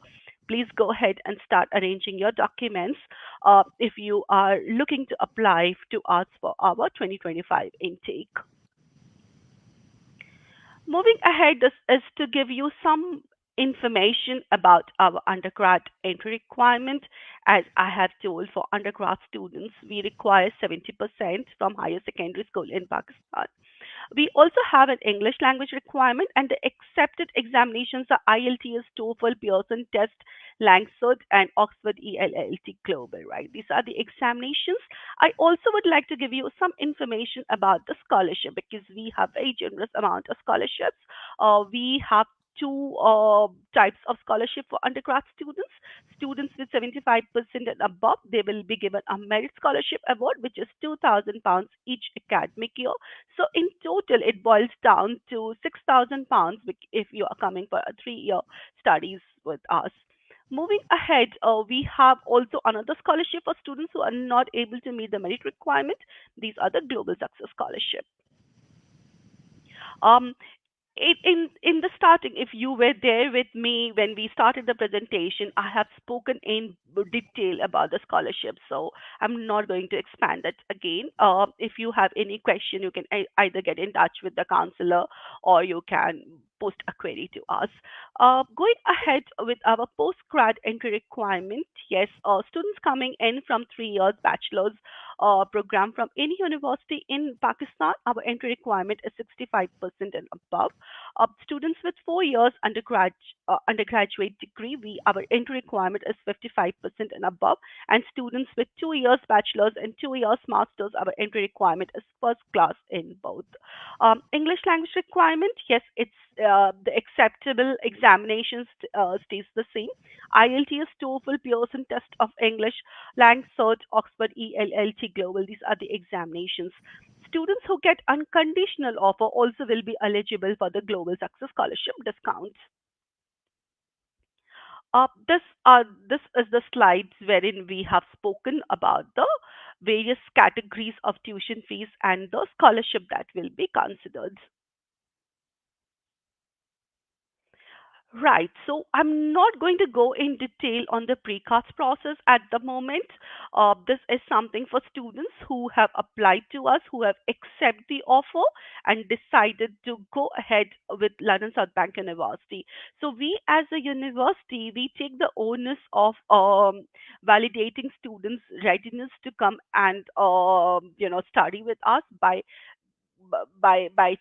Speaker 2: please go ahead and start arranging your documents if you are looking to apply to us for our 2025 intake. Moving ahead, this is to give you some information about our undergrad entry requirement. As I have told, for undergrad students, we require 70% from higher secondary school in Pakistan. We also have an English language requirement, and the accepted examinations are IELTS, TOEFL, Pearson Test, Langsert, and Oxford ELLT Global, right? These are the examinations. I also would like to give you some information about the scholarship, because we have a generous amount of scholarships. We have two types of scholarship for undergrad students. Students with 75% and above, they will be given a merit scholarship award, which is £2,000 each academic year. So in total, it boils down to £6,000 if you are coming for a 3 year studies with us. Moving ahead, we have also another scholarship for students who are not able to meet the merit requirement. These are the Global Success Scholarship. Um, in the starting, if you were there with me when we started the presentation, I have spoken in detail about the scholarship, so I'm not going to expand that again. If you have any question, you can either get in touch with the counselor, or you can post a query to us. Going ahead with our postgrad entry requirement, yes, students coming in from 3 years bachelor's program from any university in Pakistan, our entry requirement is 65% and above. Students with 4 years undergraduate degree, our entry requirement is 55% and above. And students with 2 years bachelor's and 2 years master's, our entry requirement is first class in both. English language requirement, yes, it's the acceptable examinations stays the same. IELTS, TOEFL, Pearson Test of English, Lang Cert, Oxford ELLT Global. These are the examinations. Students who get unconditional offer also will be eligible for the Global Success Scholarship discounts. This is the slides wherein we have spoken about the various categories of tuition fees and the scholarship that will be considered. Right. So I'm not going to go in detail on the precast process at the moment. This is something for students who have applied to us, who have accepted the offer and decided to go ahead with London South Bank University. So we as a university, we take the onus of validating students' readiness to come and study with us by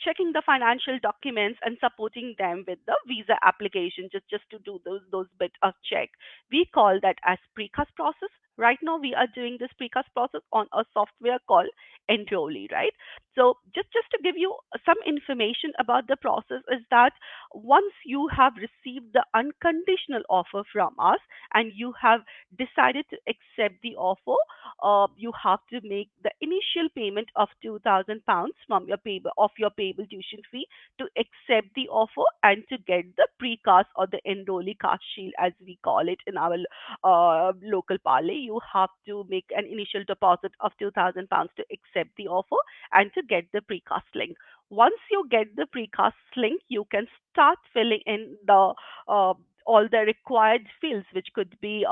Speaker 2: checking the financial documents and supporting them with the visa application, just to do those bit of check. We call that as precast process. Right now we are doing this precast process on a software called Enrolly, right? So just to give you some information about the process is that once you have received the unconditional offer from us and you have decided to accept the offer, you have to make the initial payment of £2,000 from your payable tuition fee to accept the offer and to get the precast or the enrollee cast shield, as we call it in our local parley. You have to make an initial deposit of £2,000 to accept the offer and to get the precast link. Once you get the precast link, you can start filling in the uh, all the required fields, which could be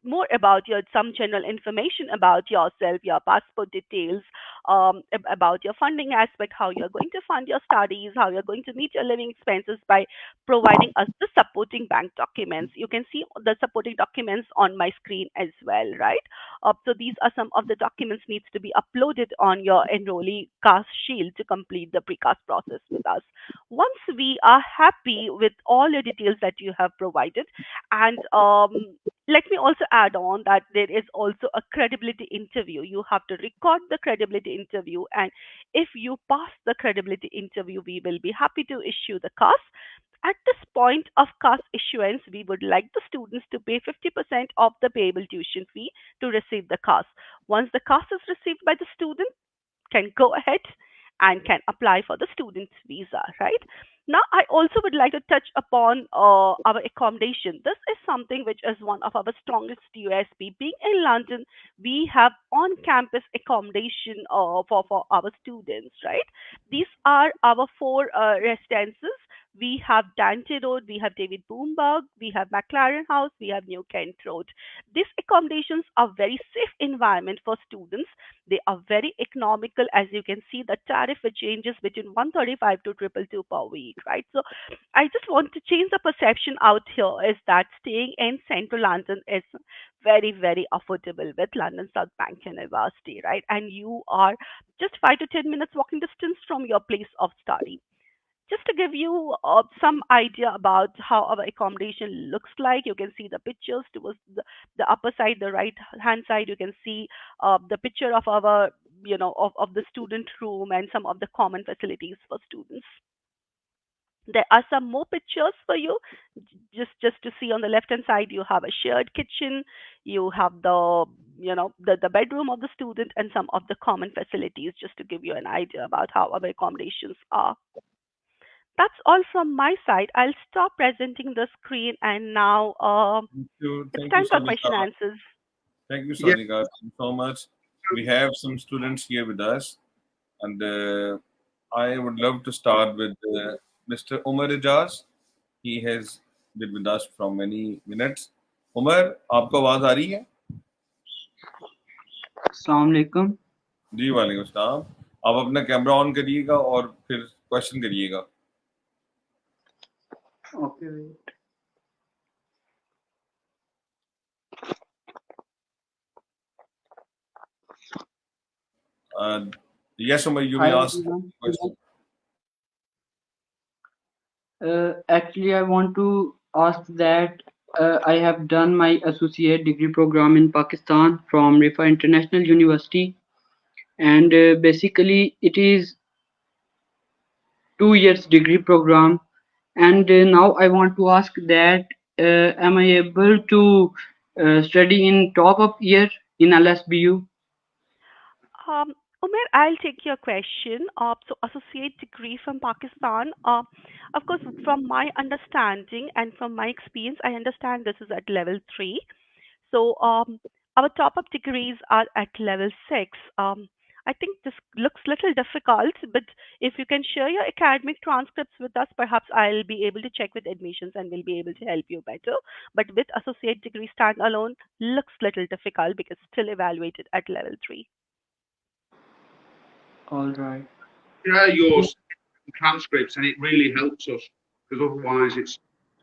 Speaker 2: more about your some general information about yourself, your passport details, about your funding aspect, how you're going to fund your studies, how you're going to meet your living expenses by providing us the supporting bank documents. You can see the supporting documents on my screen as well, right? So these are some of the documents needs to be uploaded on your enrollee cast shield to complete the precast process with us. Once we are happy with all the details that you have provided, and let me also add on that there is also a credibility interview. You have to record the credibility interview, and if you pass the credibility interview, we will be happy to issue the CAS. At this point of CAS issuance, we would like the students to pay 50% of the payable tuition fee to receive the CAS. Once the CAS is received by the student, can go ahead and can apply for the student visa, right? Now, I also would like to touch upon our accommodation. This is something which is one of our strongest USP. Being in London, we have on-campus accommodation for our students, right? These are our four residences. We have Dante Road, we have David Boomberg, we have McLaren House, we have New Kent Road. These accommodations are very safe environment for students. They are very economical. As you can see, the tariff which changes between 135 to 222 per week, right? So I just want to change the perception out here is that staying in central London is very, very affordable with London South Bank University, right? And you are just 5 to 10 minutes walking distance from your place of study. Just to give you some idea about how our accommodation looks like, you can see the pictures towards the upper side, the right hand side. You can see the picture of our, of the student room and some of the common facilities for students. There are some more pictures for you. Just to see on the left hand side, you have a shared kitchen, you have the bedroom of the student and some of the common facilities, just to give you an idea about how our accommodations are. That's all from my side. I'll stop presenting the screen and now it's
Speaker 1: Thank you,
Speaker 2: time for
Speaker 1: Sonika.
Speaker 2: question answers.
Speaker 1: Thank you,
Speaker 3: Yeah.
Speaker 1: Sonika. Thank you so much. We have some students here with us, and I would love to start with Mr. Umar Ijaz. He has been with us from many minutes. Umar, आपको आवाज आ रही है?
Speaker 9: अस्सलाम वालेकुम।
Speaker 1: जी वालेकुम सलाम। आप अपना कैमरा ऑन करिएगा और फिर क्वेश्चन करिएगा।
Speaker 9: Okay wait.
Speaker 1: Yes, Umar, you may
Speaker 9: hi
Speaker 1: ask
Speaker 9: everyone.
Speaker 1: question.
Speaker 9: Actually, I want to ask that I have done my associate degree program in Pakistan from Rifa International University, and basically it is 2 years degree program. And now I want to ask that am I able to study in top up year in LSBU?
Speaker 2: Um, Umer, I'll take your question. So, associate degree from Pakistan. Of course, from my understanding and from my experience, I understand this is at level three. So, our top up degrees are at level six. I think this looks little difficult, but if you can share your academic transcripts with us, perhaps I'll be able to check with admissions and will be able to help you better. But with associate degree standalone, looks little difficult because still evaluated at level 3.
Speaker 9: All right.
Speaker 3: Share your transcripts, and it really helps us because otherwise it's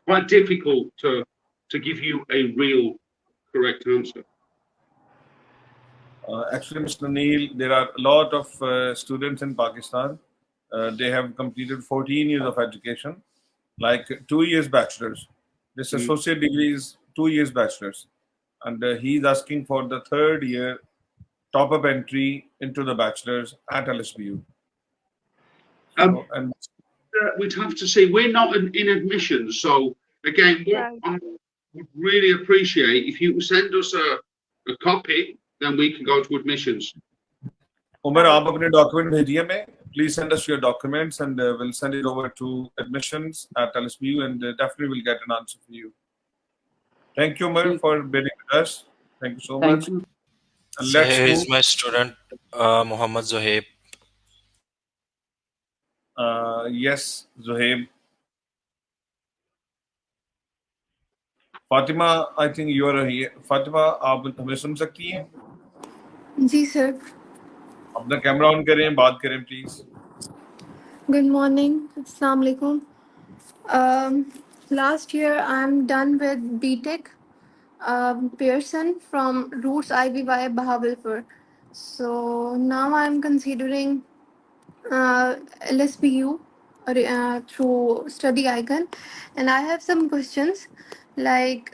Speaker 3: quite difficult to give you a real correct answer.
Speaker 1: Actually, Mr. Neil, there are a lot of students in Pakistan. They have completed 14 years of education, like 2 years bachelor's. This associate degree is 2 years bachelor's, and he's asking for the third year top up entry into the bachelor's at LSBU.
Speaker 3: Um,
Speaker 1: So, and
Speaker 3: we'd have to see. We're not in admissions, so again, what
Speaker 2: Right.
Speaker 3: I would really appreciate if you can send us a copy, then we can go to admissions.
Speaker 1: Umar, आप अपने document भेजिए हमें. Please send us your documents, and we'll send it over to admissions at LSBU, and definitely we'll get an answer for you. Thank you, Umar, for being with us. Thank you so
Speaker 9: Thank
Speaker 1: much.
Speaker 9: you.
Speaker 1: And
Speaker 10: So
Speaker 1: let's
Speaker 10: here
Speaker 1: move.
Speaker 10: is my student, Muhammad Zohaib.
Speaker 1: Yes, Zohaib. Fatima, I think you are here. Fatima, आप हमें सुन सकती हैं?
Speaker 11: जी sir.
Speaker 1: अपना camera on करें, बात करें please.
Speaker 11: Good morning. Assalamu alaikum. Last year I'm done with BTech Pearson from Roots IBY Bahawalpur. So now I'm considering LSPU through Study Icon, and I have some questions like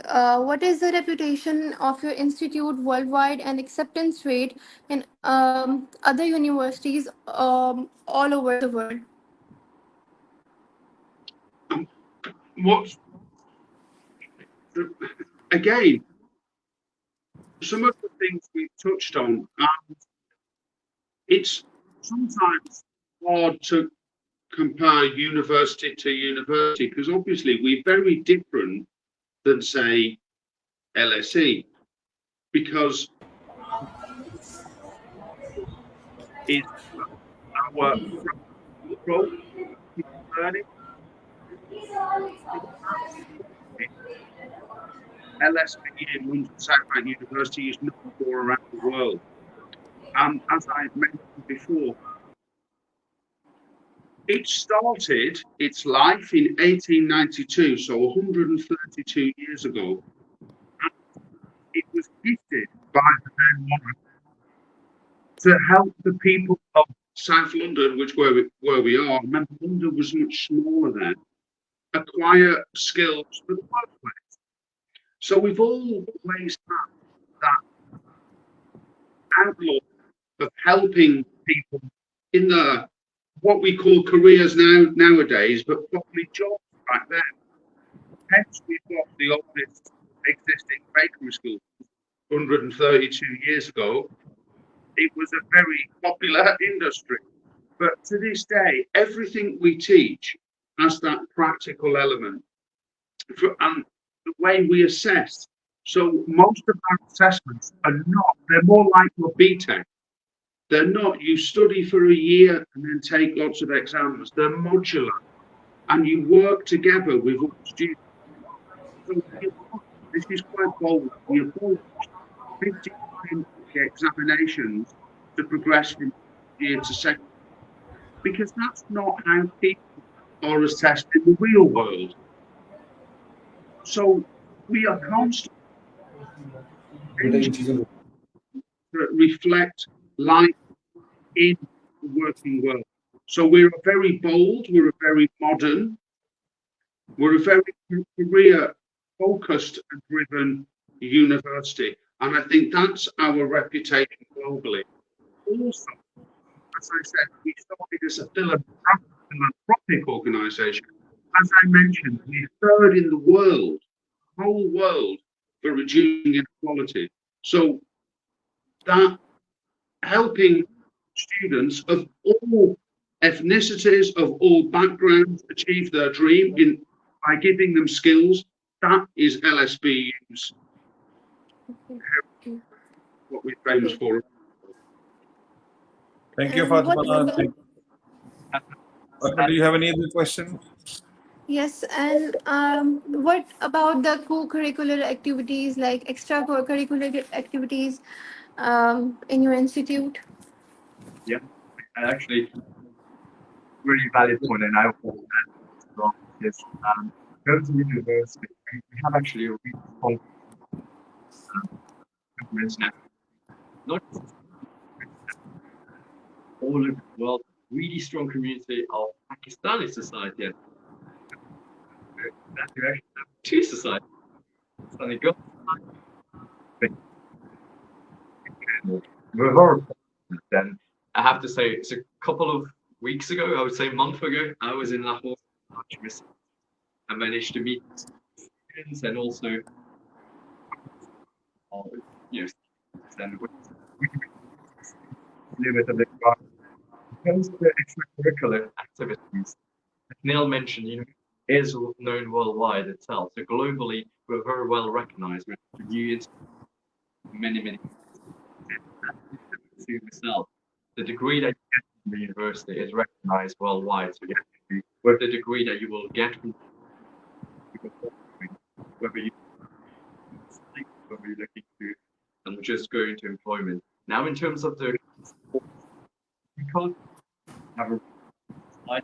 Speaker 11: what is the reputation of your institute worldwide and acceptance rate in other universities all over the world?
Speaker 3: What again? Some of the things we've touched on, it's sometimes hard to compare university to university because obviously we're very different than say LSE because it's our approach to learning. LSE in London Southbank University is known for around the world. And as I mentioned before, it started its life in 1892, so 132 years ago. And it was gifted by the then monarch to help the people of South London, which where we are. Remember, London was much smaller then, acquire skills for the workplace. So we've always had that outlook of helping people in the what we call careers nowadays, but probably jobs back then. Hence, we've got the oldest existing bakery school 132 years ago. It was a very popular industry. But to this day, everything we teach has that practical element. And the way we assess. So most of our assessments are not, they're more like your BTEC. They're not, you study for a year and then take lots of exams. They're modular and you work together with all students. So this is quite bold. You hold 50% examinations to progress from year to second, because that's not how people are assessed in the real world. So we are constantly reflect life in the working world. So we're a very bold, we're a very modern, we're a very career focused and driven university. And I think that's our reputation globally. Also, as I said, we started as a philanthropic organisation. As I mentioned, we're third in the world, whole world, for reducing inequality. So that helping students of all ethnicities, of all backgrounds, achieve their dream by giving them skills, that is LSBU's what we're famous for.
Speaker 1: Thank you,
Speaker 11: And what?
Speaker 1: Fatima. Fatima, do you have any other question?
Speaker 11: Yes, and what about the co-curricular activities, like extracurricular activities, in your institute?
Speaker 5: Yeah, and actually, really valid point, and I will add as well is going to university. We have actually a really strong international, not just all over the world, really strong community of Pakistani society, and that you actually have two societies, Pakistani girls and we're very fortunate. Then I have to say, it's a couple of weeks ago, I would say a month ago, I was in Lahore. I managed to meet students and also, uh, you know, and we live at a bit. When it comes to extracurricular activities, as Neil mentioned, is known worldwide itself. So globally, we're very well recognized. We're used many, many to myself. The degree that you get from the university is recognized worldwide. So you have to, with the degree that you will get from whether you whether you're looking to and just go into employment. Now, in terms of the we can't have a slide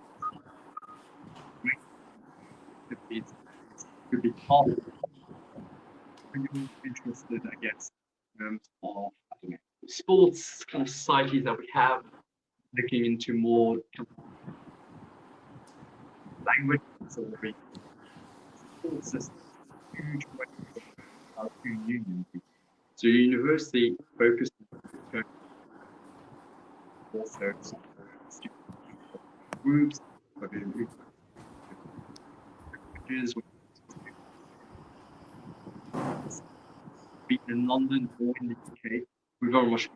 Speaker 5: to be part of you're interested, I guess, in terms of I don't know, sports kind of societies that we have, looking into more kind of language or the sports system, huge way to union. So university focuses on also student groups, whether languages, being in London or in the UK, we very much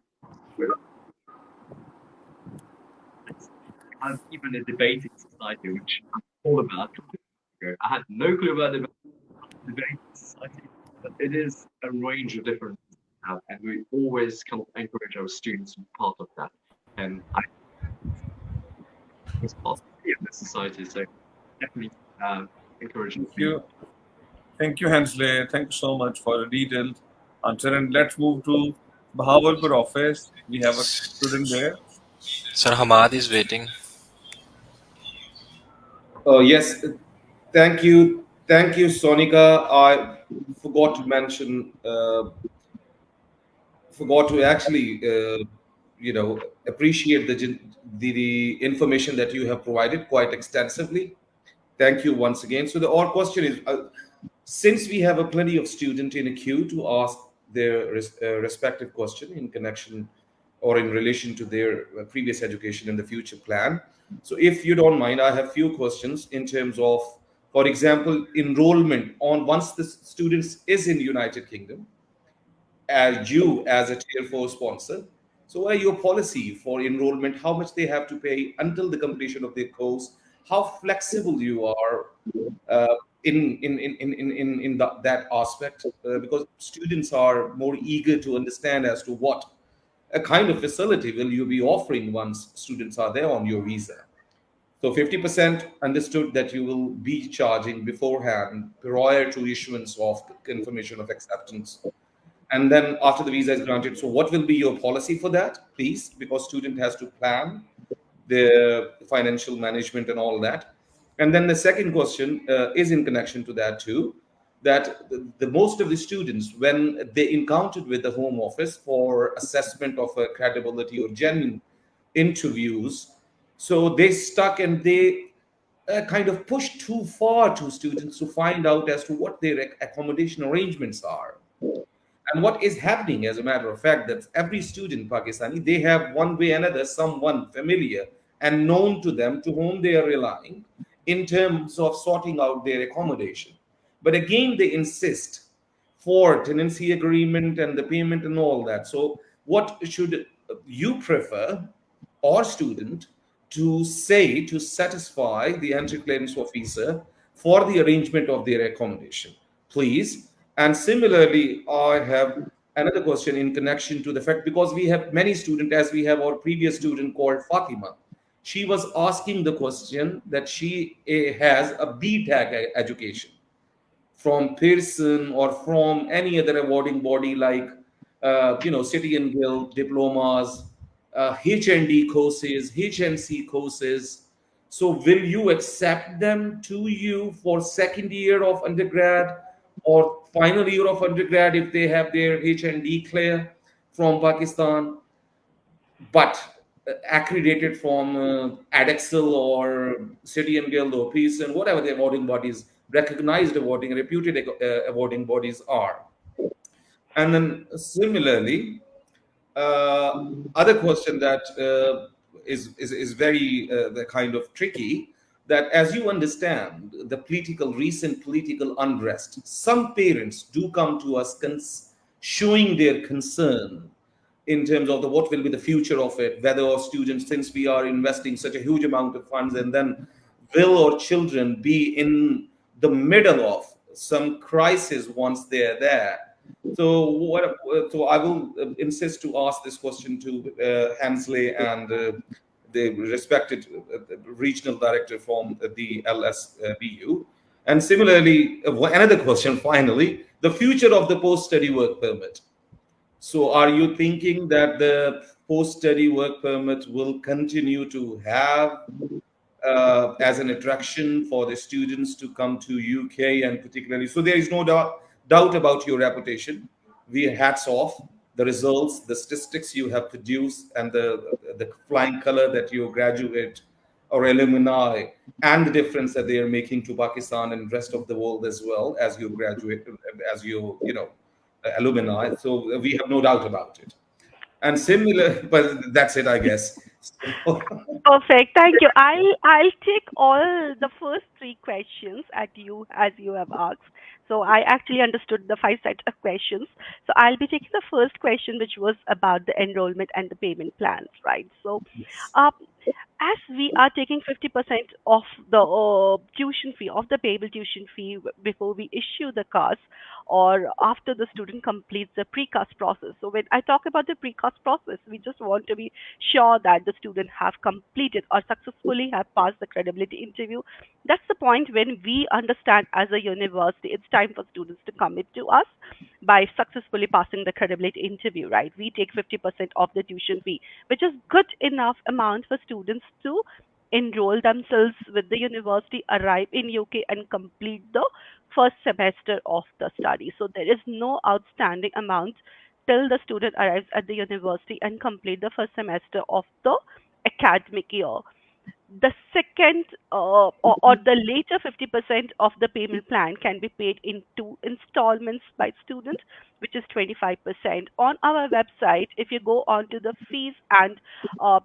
Speaker 5: have even a debating society, which I'm all about. I had no clue about debating society, but it is a range of different and we always kind of encourage our students to be part of that. And I was part of the society, so definitely encourage
Speaker 1: Thank
Speaker 5: the
Speaker 1: you. Thank you, Hensley. Thank you so much for the detailed answer. And let's move to Bahawalpur office. We have a student there.
Speaker 10: Sir Hamad is waiting.
Speaker 4: Yes, thank you, Sonika. I forgot to mention, forgot to actually, appreciate the information that you have provided quite extensively. Thank you once again. So our question is, since we have a plenty of students in a queue to ask their respective question in connection or in relation to their previous education and the future plan. So if you don't mind, I have few questions in terms of, for example, enrollment on once the students is in United Kingdom, as you as a tier 4 sponsor. So what are your policy for enrollment? How much they have to pay until the completion of their course? How flexible you are uh, in that aspect? Because students are more eager to understand as to what a kind of facility will you be offering once students are there on your visa. So 50% understood that you will be charging beforehand prior to issuance of confirmation of acceptance, and then after the visa is granted. So what will be your policy for that, please? Because student has to plan their financial management and all that. And then the second question is in connection to that too, that the most of the students, when they encountered with the home office for assessment of credibility or genuine interviews, so they stuck and they kind of push too far to students to find out as to what their accommodation arrangements are. And what is happening, as a matter of fact, that every student Pakistani, they have one way or another someone familiar and known to them to whom they are relying in terms of sorting out their accommodation. But again, they insist for tenancy agreement and the payment and all that. So, what should you prefer, or student, to say to satisfy the anti-clearance officer for the arrangement of their accommodation, please? And similarly, I have another question in connection to the fact, because we have many students, as we have our previous student called Fatima. She was asking the question that she has a BTEC education from Pearson or from any other awarding body like City and Guild diplomas, HND courses, HNC courses. So will you accept them to you for second year of undergrad or final year of undergrad if they have their HND clear from Pakistan, but accredited from Adexel or City and Guild or Pearson, whatever the awarding bodies, recognized awarding, reputed awarding bodies are. And then similarly, uh, other question that is very the kind of tricky, that as you understand the recent political unrest, some parents do come to us showing their concern in terms of what will be the future of it, whether our students, since we are investing such a huge amount of funds, and then will our children be in the middle of some crisis once they're there. So I will insist to ask this question to Hansley and the respected regional director from the LSBU. And similarly, another question finally, the future of the post-study work permit. So are you thinking that the post-study work permit will continue to have as an attraction for the students to come to UK, and particularly, so there is no doubt about your reputation. We hats off the results, the statistics you have produced, and the flying color that your graduate or alumni, and the difference that they are making to Pakistan and rest of the world as well as you graduate, as you alumni. So we have no doubt about it. And similar, but that's it, I guess. So,
Speaker 2: Perfect. Thank you. I'll take all the first three questions at you as you have asked. So I actually understood the five set of questions. So I'll be taking the first question, which was about the enrollment and the payment plans, right? So,
Speaker 4: yes.
Speaker 2: uh, as we are taking 50% of the tuition fee, of the payable tuition fee before we issue the CAS or after the student completes the pre-CAS process. So when I talk about the pre-CAS process, we just want to be sure that the student have completed or successfully have passed the credibility interview. That's the point when we understand as a university it's time for students to commit to us by successfully passing the credibility interview, right? We take 50% of the tuition fee, which is good enough amount for students to enroll themselves with the university, arrive in UK and complete the first semester of the study. So there is no outstanding amount till the student arrives at the university and complete the first semester of the academic year. The second or the later 50% of the payment plan can be paid in two installments by student, which is 25%. On our website, if you go on to the fees and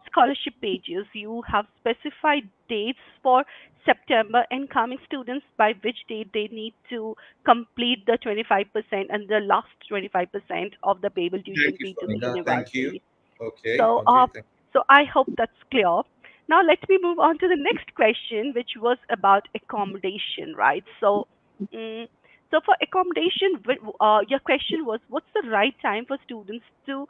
Speaker 2: scholarship pages, you have specified dates for September incoming students by which date they need to complete the 25% and the last 25% of the payable tuition
Speaker 4: Thank you,
Speaker 2: fee to the
Speaker 4: Farida. Thank you.
Speaker 2: university.
Speaker 4: Okay,
Speaker 2: So,
Speaker 4: okay. Thank
Speaker 2: so I hope that's clear. Now let me move on to the next question, which was about accommodation, right? So, mm, so for accommodation, your question was, what's the right time for students to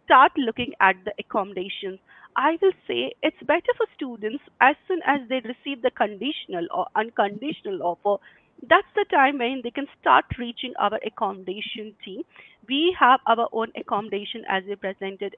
Speaker 2: start looking at the accommodations? I will say it's better for students as soon as they receive the conditional or unconditional offer. That's the time when they can start reaching our accommodation team. We have our own accommodation as we presented.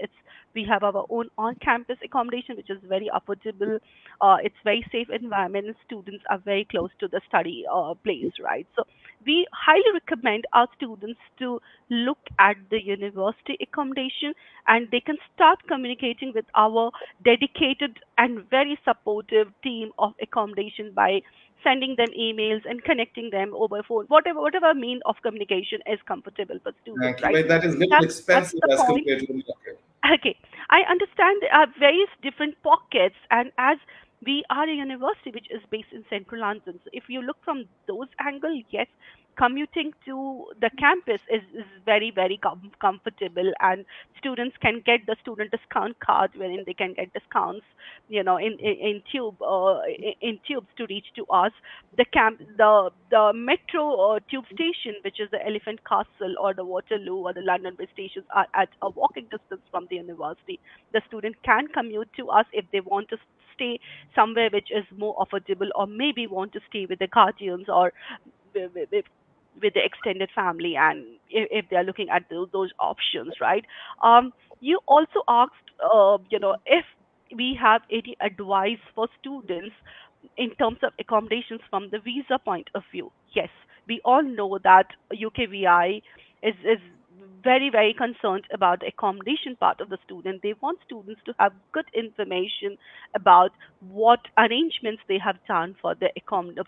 Speaker 2: We have our own on-campus accommodation, which is very affordable. It's very safe environment, and students are very close to the study place, right? So we highly recommend our students to look at the university accommodation, and they can start communicating with our dedicated and very supportive team of accommodation by sending them emails and connecting them over phone, whatever mean of communication is comfortable for students,
Speaker 4: thank you.
Speaker 2: right?
Speaker 4: But that is little
Speaker 2: That's
Speaker 4: expensive
Speaker 2: the
Speaker 4: as
Speaker 2: point.
Speaker 4: compared to the market.
Speaker 2: Okay, I understand there are various different pockets, and as we are a university which is based in central London, so if you look from those angle, yes, commuting to the campus is very, very comfortable, and students can get the student discount card wherein they can get discounts, in tubes to reach to us. The metro tube station, which is the Elephant Castle or the Waterloo or the London Bridge stations, are at a walking distance from the university. The student can commute to us if they want to stay somewhere which is more affordable, or maybe want to stay with the guardians or with, with, with the extended family, and if they are looking at those options, right? You also asked, if we have any advice for students in terms of accommodations from the visa point of view. Yes, we all know that UKVI is very, very concerned about the accommodation part of the student. They want students to have good information about what arrangements they have done for the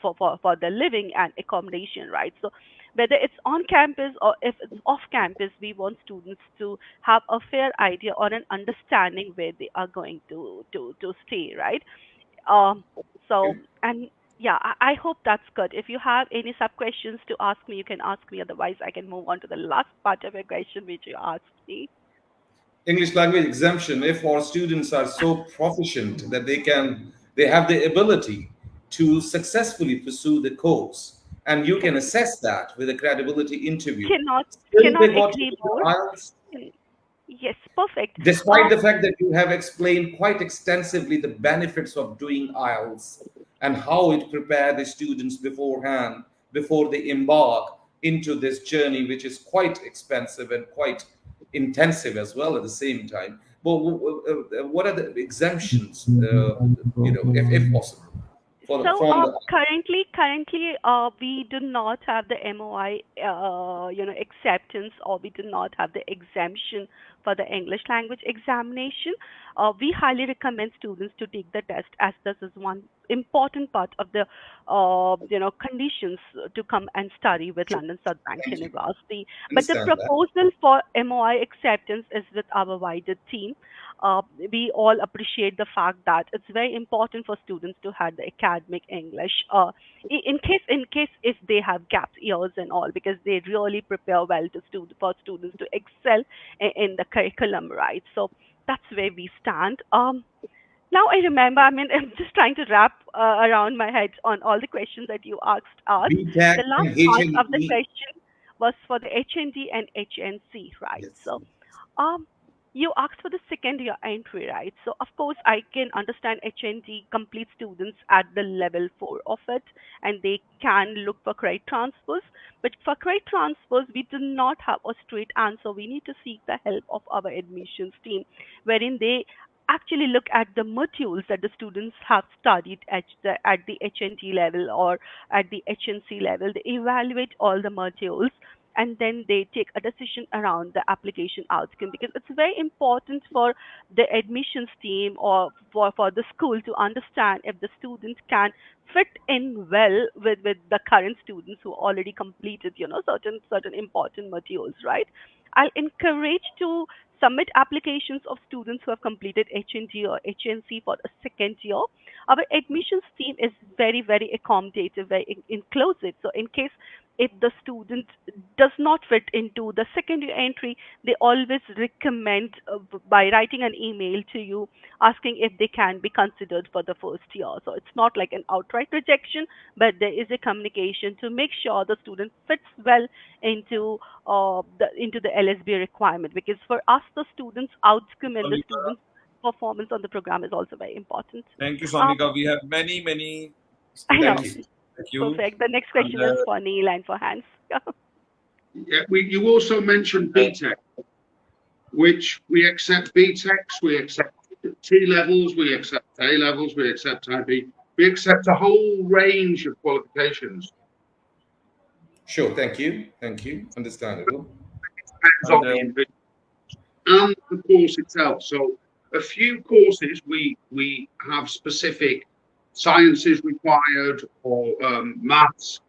Speaker 2: for the living and accommodation, right? So whether it's on campus or if it's off campus, we want students to have a fair idea or an understanding where they are going to stay, right? Um, so, and yeah, I hope that's good. If you have any sub questions to ask me, you can ask me. Otherwise, I can move on to the last part of your question, which you asked me.
Speaker 4: English language exemption, if our students are so proficient that they have the ability to successfully pursue the course, and you can assess that with a credibility interview,
Speaker 2: Cannot
Speaker 4: still
Speaker 2: cannot
Speaker 4: they got to
Speaker 2: agree
Speaker 4: do the
Speaker 2: more.
Speaker 4: IELTS,
Speaker 2: Mm, yes, perfect.
Speaker 4: despite the fact that you have explained quite extensively the benefits of doing IELTS and how it prepare the students beforehand before they embark into this journey, which is quite expensive and quite intensive as well at the same time. But what are the exemptions, if possible,
Speaker 2: So
Speaker 4: from the
Speaker 2: currently, we do not have the MOI, acceptance, or we do not have the exemption for the English language examination. We highly recommend students to take the test, as this is one important part of the, conditions to come and study with
Speaker 4: Sure.
Speaker 2: London South Bank
Speaker 4: Thank you.
Speaker 2: University. But the
Speaker 4: Understand that.
Speaker 2: proposal for MOI acceptance is with our wider team. uh, we all appreciate the fact that it's very important for students to have the academic English, in case if they have gaps years and all, because they really prepare well for students to excel in the curriculum, right? So that's where we stand. Now I remember, I mean, I'm just trying to wrap around my head on all the questions that you asked us.
Speaker 4: BTEC
Speaker 2: The last
Speaker 4: and
Speaker 2: part of the
Speaker 4: HNE.
Speaker 2: question was for the HND and HNC, right?
Speaker 4: Yes.
Speaker 2: So um, you asked for the second year entry, right? So of course I can understand HND complete students at the level 4 of it, and they can look for credit transfers. But for credit transfers, we do not have a straight answer. We need to seek the help of our admissions team, wherein they actually look at the modules that the students have studied at the HND level or at the HNC level. They evaluate all the modules, and then they take a decision around the application outcome, because it's very important for the admissions team or for the school to understand if the student can fit in well with the current students who already completed, certain important modules, right? I'll encourage to submit applications of students who have completed HND or HNC for the second year. Our admissions team is very, very accommodative, very inclusive. So in case if the student does not fit into the second year entry, they always recommend, by writing an email to you asking if they can be considered for the first year. So it's not like an outright rejection, but there is a communication to make sure the student fits well into the LSB requirement. Because for us, the students' outcome and the
Speaker 1: Sonika.
Speaker 2: students' performance on the program is also very important.
Speaker 1: Thank you,
Speaker 2: Um,
Speaker 1: Sonika. We have many, many
Speaker 2: I know.
Speaker 4: Thank
Speaker 1: students
Speaker 4: you.
Speaker 1: like you.
Speaker 2: Perfect. The next
Speaker 1: And
Speaker 2: question is for Neil and for Hans.
Speaker 3: Yeah, you also mentioned BTEC, which we accept BTECs, we accept T levels, we accept A levels, we accept IB, we accept a whole range of qualifications.
Speaker 4: Sure. Thank you. Thank you. Understandable.
Speaker 3: Depends
Speaker 1: and
Speaker 3: on the individual and the course itself. So a few courses we have specific sciences required or maths,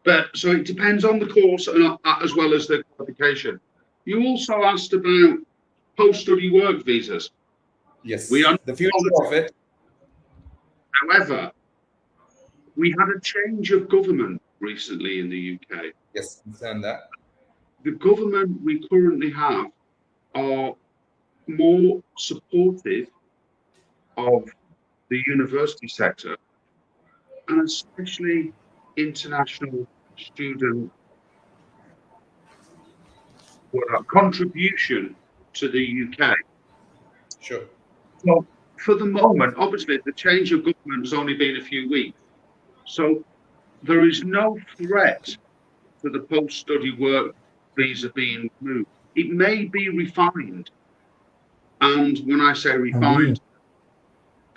Speaker 3: but so it depends on the course and as well as the qualification. You also asked about post-study work visas. We
Speaker 4: Yes.
Speaker 3: are not
Speaker 4: The future of it.
Speaker 3: however, we had a change of government recently in the UK.
Speaker 4: Yes, understand that.
Speaker 3: The government we currently have are more supportive of the university sector, and especially international student contribution to the UK.
Speaker 4: Sure.
Speaker 3: So for the moment, obviously, the change of government has only been a few weeks. So there is no threat to the post-study work visa being removed. It may be refined. And when I say refined,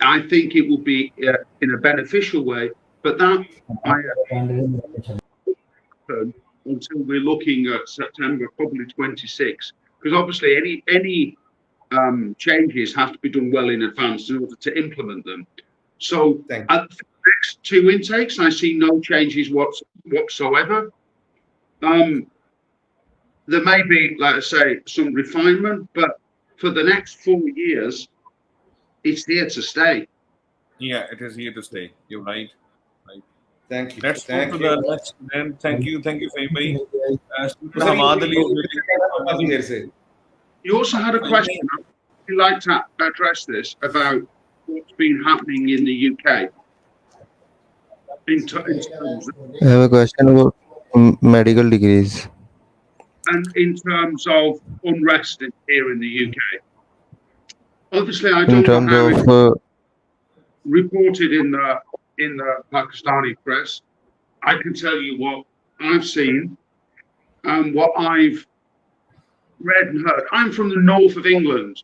Speaker 3: I think it will be in a beneficial way, but that I happen until we're looking at September, probably 26, because obviously any changes have to be done well in advance in order to implement them. So
Speaker 4: Thank
Speaker 3: at the next two intakes, I see no changes whatsoever. There may be, like I say, some refinement, but for the next 4 years, it's here to stay.
Speaker 1: Yeah, it is here to stay. You're right. Right.
Speaker 4: Thank you.
Speaker 1: Let's move to
Speaker 4: Thank you.
Speaker 1: the next student. Thank you, Fahimi. Student
Speaker 4: Sir,
Speaker 1: Hamad Ali is waiting for me.
Speaker 4: here, say.
Speaker 3: You also had a question.
Speaker 1: Fahimi,
Speaker 3: I'd like to address this about what's been happening in the UK in terms
Speaker 12: I have a question about medical degrees.
Speaker 3: and in terms of unrest here in the UK. Obviously, I
Speaker 12: In
Speaker 3: don't know
Speaker 12: terms
Speaker 3: how it's
Speaker 12: of,
Speaker 3: reported in the Pakistani press. I can tell you what I've seen and what I've read and heard. I'm from the north of England,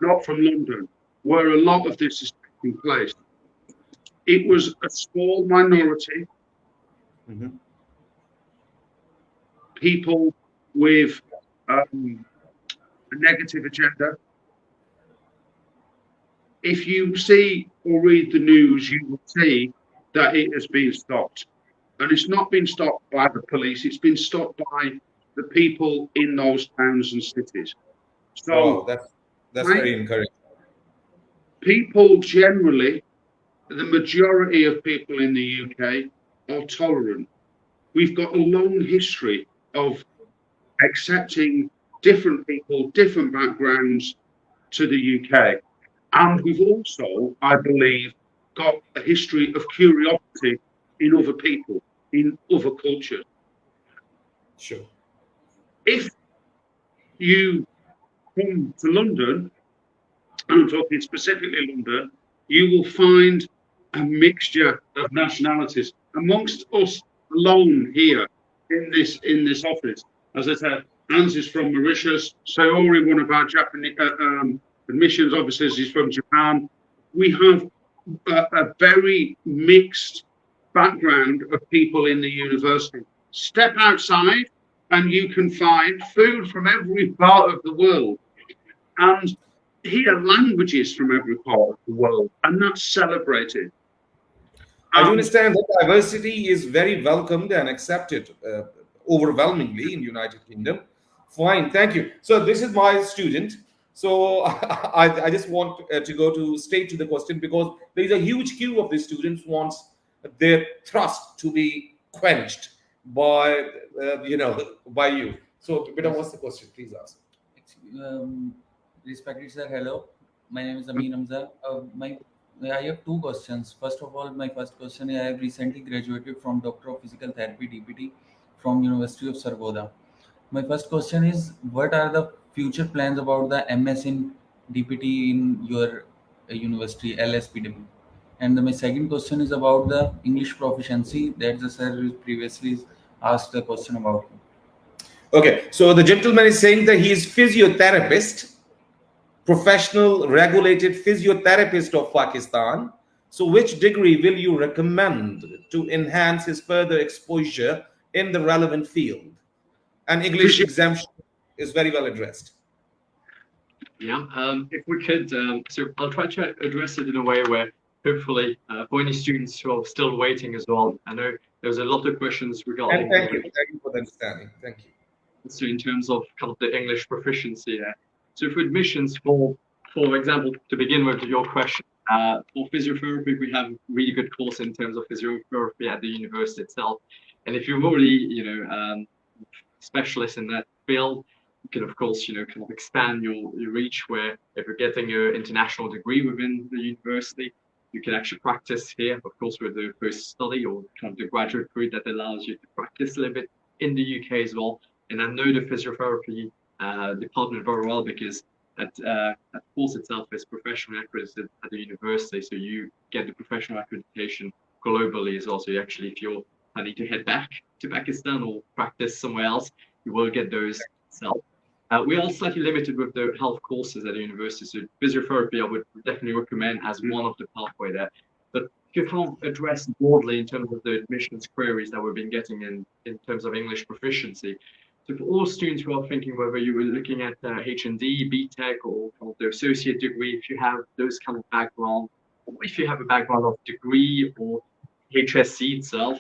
Speaker 3: not from London, where a lot of this is taking place. It was a small minority,
Speaker 4: Mhm.
Speaker 3: people with a negative agenda. If you see or read the news, you will see that it has been stopped. And it's not been stopped by the police, it's been stopped by the people in those towns and cities. So
Speaker 4: Wow, that's
Speaker 3: right,
Speaker 4: very encouraging.
Speaker 3: people generally, the majority of people in the UK are tolerant. We've got a long history of accepting different people, different backgrounds to the UK. And we've also, I believe, got a history of curiosity in other people, in other cultures.
Speaker 4: Sure.
Speaker 3: If you come to London, and I'm talking specifically London, you will find a mixture of nationalities amongst us alone here in this office. As I said, Hans is from Mauritius. Sayori, one of our Japanese admissions officers, is from Japan. We have a very mixed background of people in the university. Step outside, and you can find food from every part of the world. And hear languages from every part of the world, and that's celebrated.
Speaker 4: I do understand that diversity is very welcomed and accepted overwhelmingly in United Kingdom. Fine, thank you. So this is my student. So I just want to go to straight to the question because there is a huge queue of the students wants their trust to be quenched by by you. So, Beta, what's the question? Please ask.
Speaker 13: Um, Respected sir, hello. My name is Amin Hamza. I have two questions. First of all, my first question is I have recently graduated from Doctor of Physical Therapy DPT from University of Sargodha. My first question is what are the future plans about the MS in DPT in your university LSPW? And my second question is about the English proficiency that the sir previously asked the question about.
Speaker 4: Okay, so the gentleman is saying that he is physiotherapist, professional regulated physiotherapist of Pakistan. So which degree will you recommend to enhance his further exposure in the relevant field? And English exemption is very well addressed.
Speaker 5: Yeah, if we could, so I'll try to address it in a way where hopefully for any students who are still waiting as well, I know there's a lot of questions regarding.
Speaker 4: And thank you for the understanding. Thank you.
Speaker 5: So in terms of kind of the English proficiency there. So for admissions, for example, to begin with your question, for physiotherapy, we have a really good course in terms of physiotherapy at the university itself. And if you're already, specialist in that field, you can of course, kind of expand your reach where if you're getting your international degree within the university, you can actually practice here, of course, with the post study or kind of the graduate route that allows you to practice a little bit in the UK as well. And I know the physiotherapy department very well because that course itself is professionally accredited at the university. So you get the professional accreditation globally as well. So you actually, if you're planning to head back to Pakistan or practice somewhere else, you will get those itself. We are slightly limited with the health courses at the university. So physiotherapy, I would definitely recommend as one of the pathway there. But you can't address broadly in terms of the admissions queries that we've been getting in terms of English proficiency. So for all students who are thinking whether you were looking at H&D, BTEC, or kind of the associate degree, if you have those kind of background, or if you have a background of degree or HSC itself,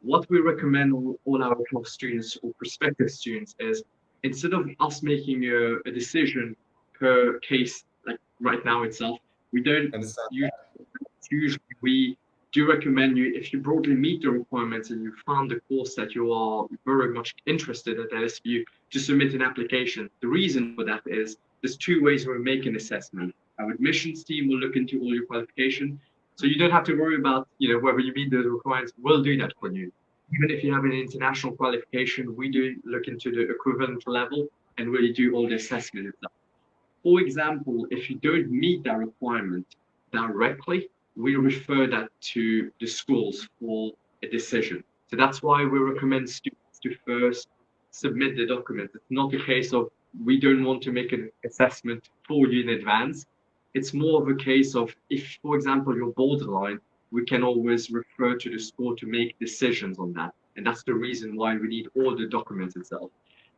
Speaker 5: what we recommend all our kind of students or prospective students is instead of us making a decision per case, like right now itself, we don't
Speaker 4: Understand
Speaker 5: usually,
Speaker 4: that?
Speaker 5: usually we do recommend you if you broadly meet the requirements and you found the course that you are very much interested at LSU to submit an application. The reason for that is there's two ways we make an assessment. Our admissions team will look into all your qualification, so you don't have to worry about whether you meet those requirements. We'll do that for you. Even if you have an international qualification, we do look into the equivalent level and really do all the assessment itself. For example, if you don't meet that requirement directly, we refer that to the schools for a decision. So that's why we recommend students to first submit the document. It's not a case of we don't want to make an assessment for you in advance. It's more of a case of if, for example, you're borderline, we can always refer to the school to make decisions on that. And that's the reason why we need all the documents itself.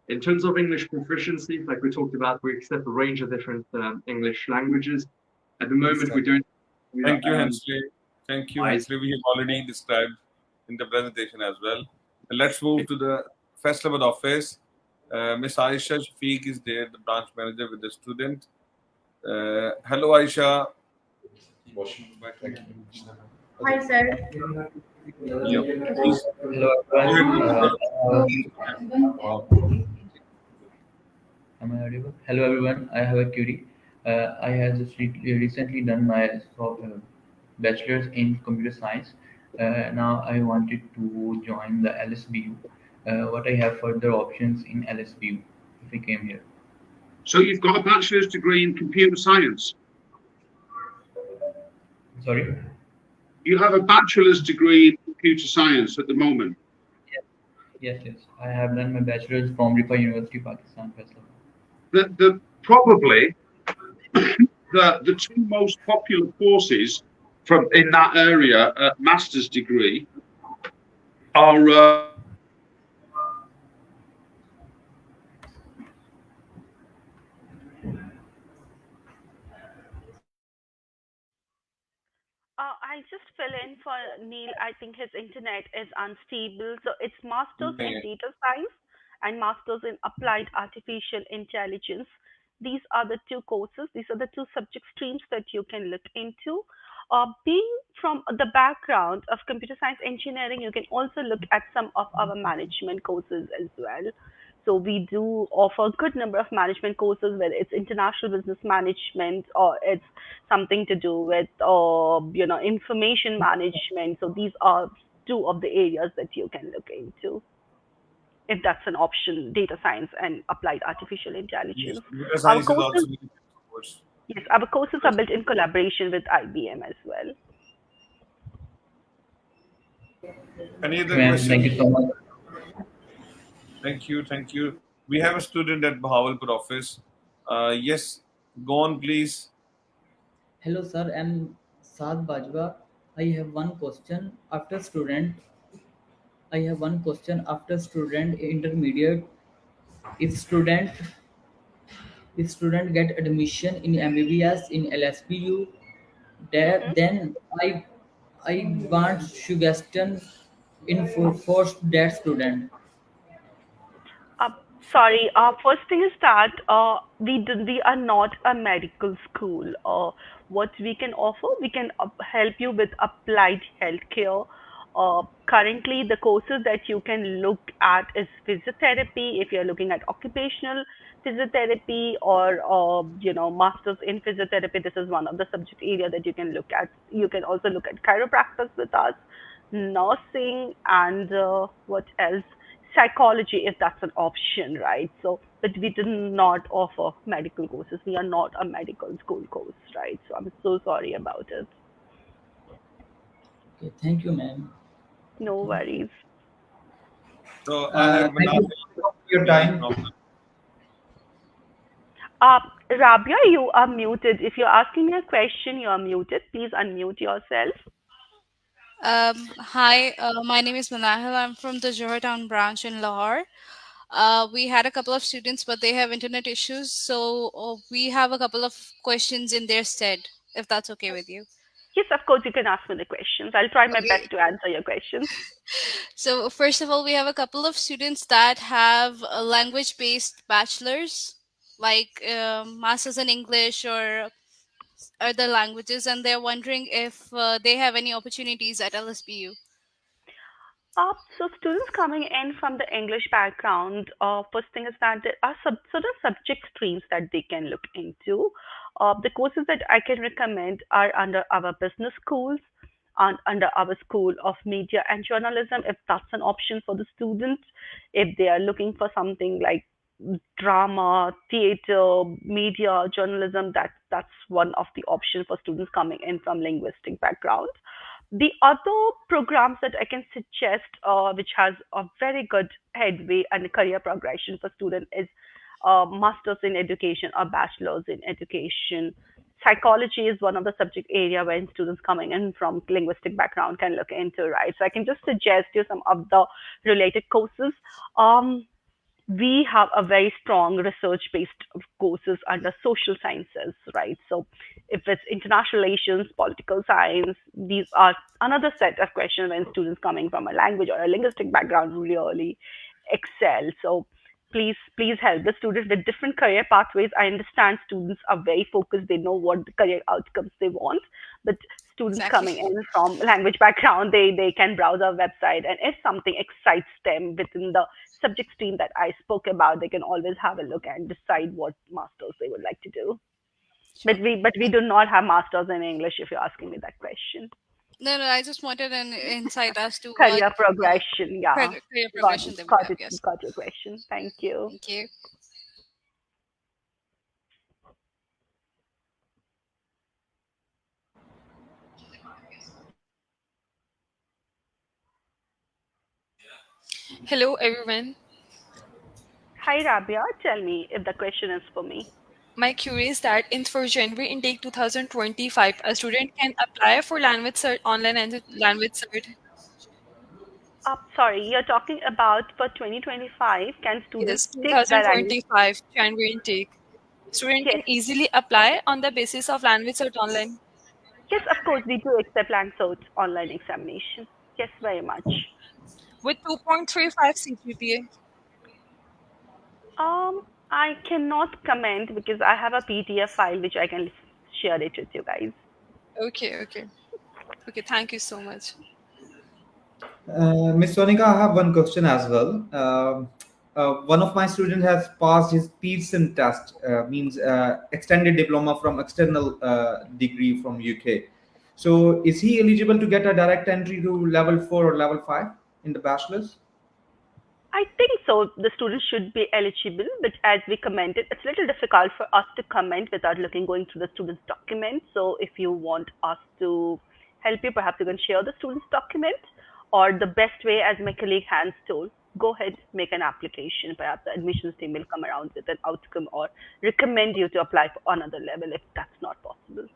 Speaker 5: In terms of English proficiency, like we talked about, we accept a range of different English languages. At the moment, we
Speaker 4: Understand.
Speaker 5: don't.
Speaker 1: Thank you, Hensley. Thank you,
Speaker 5: Wise.
Speaker 1: Hensley. We have already described in the presentation as well. Let's move to the first level office. Miss Aisha Shafiq is there, the branch manager with the student. Hello, Aisha.
Speaker 6: Hi, sir.
Speaker 1: Yeah, please
Speaker 13: Hello
Speaker 1: go ahead
Speaker 13: everyone.
Speaker 1: with
Speaker 13: Am I audible? Hello everyone. I have a query. I have just recently done my bachelor's in computer science. Now I wanted to join the LSBU. What I have further options in LSBU if I came here?
Speaker 3: So you've got a bachelor's degree in computer science.
Speaker 13: Sorry.
Speaker 3: You have a bachelor's degree in computer science at the moment.
Speaker 13: Yes, yes. I have done my bachelor's from Rifa University, Pakistan, Faisalabad.
Speaker 3: The probably the two most popular courses from in that area at master's degree are
Speaker 2: I just fill in for Neil. I think his internet is unstable. So it's Masters
Speaker 1: the
Speaker 2: in Data Science and Masters in Applied Artificial Intelligence. These are the two courses. These are the two subject streams that you can look into. Being from the background of computer science engineering, you can also look at some of our management courses as well. So we do offer a good number of management courses, whether it's international business management or it's something to do with information management. So these are two of the areas that you can look into if that's an option: data science and applied artificial
Speaker 1: yes,
Speaker 2: intelligence.
Speaker 1: computer
Speaker 2: Our
Speaker 1: science is
Speaker 2: courses,
Speaker 1: also very course.
Speaker 2: yes, our courses are
Speaker 1: Yes.
Speaker 2: built in collaboration with IBM as well.
Speaker 1: Any
Speaker 13: Okay,
Speaker 1: other
Speaker 13: ma'am. Thank
Speaker 1: questions?
Speaker 13: you so much.
Speaker 1: Thank you, thank you. We have a student at Bahawalpur office. Yes, go on, please.
Speaker 14: Hello, sir. I'm Saad Bajwa. I have one question. After student intermediate, if student get admission in MBBS in LSPU,
Speaker 2: Mhm.
Speaker 14: then I want suggestion in for that student.
Speaker 2: Uh, Sorry. First thing is that we are not a medical school. What we can offer, we can help you with applied healthcare. Currently, the courses that you can look at is physiotherapy. If you're looking at occupational physiotherapy or masters in physiotherapy, this is one of the subject area that you can look at. You can also look at chiropractic with us, nursing, and what else? Psychology, if that's an option, right? So, but we do not offer medical courses. We are not a medical school course, right? So I'm so sorry about it.
Speaker 14: Okay, thank you, ma'am.
Speaker 2: No worries.
Speaker 1: So I have
Speaker 4: Thank
Speaker 1: Manal
Speaker 4: you for your
Speaker 1: Neel
Speaker 4: time.
Speaker 1: from
Speaker 2: Rabia, you are muted. If you're asking me a question, you are muted. Please unmute yourself.
Speaker 15: Hi, my name is Manahil. I'm from the Johor Town branch in Lahore. We had a couple of students, but they have internet issues, so we have a couple of questions in their stead, if that's okay with you.
Speaker 2: Yes, of course, you can ask me the questions. I'll try my
Speaker 15: Okay.
Speaker 2: best to answer your questions.
Speaker 15: So, first of all, we have a couple of students that have a language based bachelor's, like masters in English or other languages, and they're wondering if they have any opportunities at LSBU.
Speaker 2: So students coming in from the English background, first thing is that there are certain subject streams that they can look into. The courses that I can recommend are under our business schools and under our School of Media and Journalism, if that's an option for the students. If they are looking for something like drama, theater, media, journalism, that's one of the options for students coming in from linguistic background. The other programs that I can suggest, which has a very good headway and career progression for students, is masters in education or bachelors in education. Psychology is one of the subject area where students coming in from linguistic background can look into, right? So I can just suggest you some of the related courses. We have a very strong research-based courses under social sciences, right? So if it's international relations, political science, these are another set of questions when students coming from a language or a linguistic background really excel. So please help the students with different career pathways. I understand students are very focused, they know what the career outcomes they want, but students
Speaker 15: Exactly.
Speaker 2: coming in from language background, they can browse our website, and if something excites them within the subject stream that I spoke about, they can always have a look and decide what masters they would like to do.
Speaker 15: Sure.
Speaker 2: But we do not have masters in English if you're asking me that question.
Speaker 15: No, no, I just wanted an insight as to what
Speaker 2: Career progression, yeah.
Speaker 15: career progression they would
Speaker 2: Got
Speaker 15: have.
Speaker 2: it,
Speaker 15: Yes.
Speaker 2: got your question. Thank you.
Speaker 15: Thank you.
Speaker 16: Hello, everyone.
Speaker 2: Hi Rabia, tell me if the question is for me.
Speaker 16: My query is that in for January intake 2025, a student can apply for language cert online and language cert.
Speaker 2: Sorry, you're talking about for 2025, can students
Speaker 16: Yes,
Speaker 2: take the language?
Speaker 16: 2025 January intake. Student
Speaker 2: Yes,
Speaker 16: can easily apply on the basis of language cert online
Speaker 2: yes, of course, we do accept Langsot online examination. Yes, very much.
Speaker 16: with 2.35 CGPA.
Speaker 2: I cannot comment because I have a PDF file which I can share it with you guys.
Speaker 16: Okay, okay. Okay, thank you so much.
Speaker 4: Miss Sonika, I have one question as well. One of my students has passed his Pearson test, means extended diploma from external degree from UK. So, is he eligible to get a direct entry to level 4 or level 5 in the bachelor's?
Speaker 2: I think so. The students should be eligible, but as we commented, it's a little difficult for us to comment without going through the student's document. So if you want us to help you, perhaps you can share the student's document, or the best way, as my colleague Hans told, go ahead, make an application. Perhaps the admissions team will come around with an outcome or recommend you to apply for another level if that's not possible.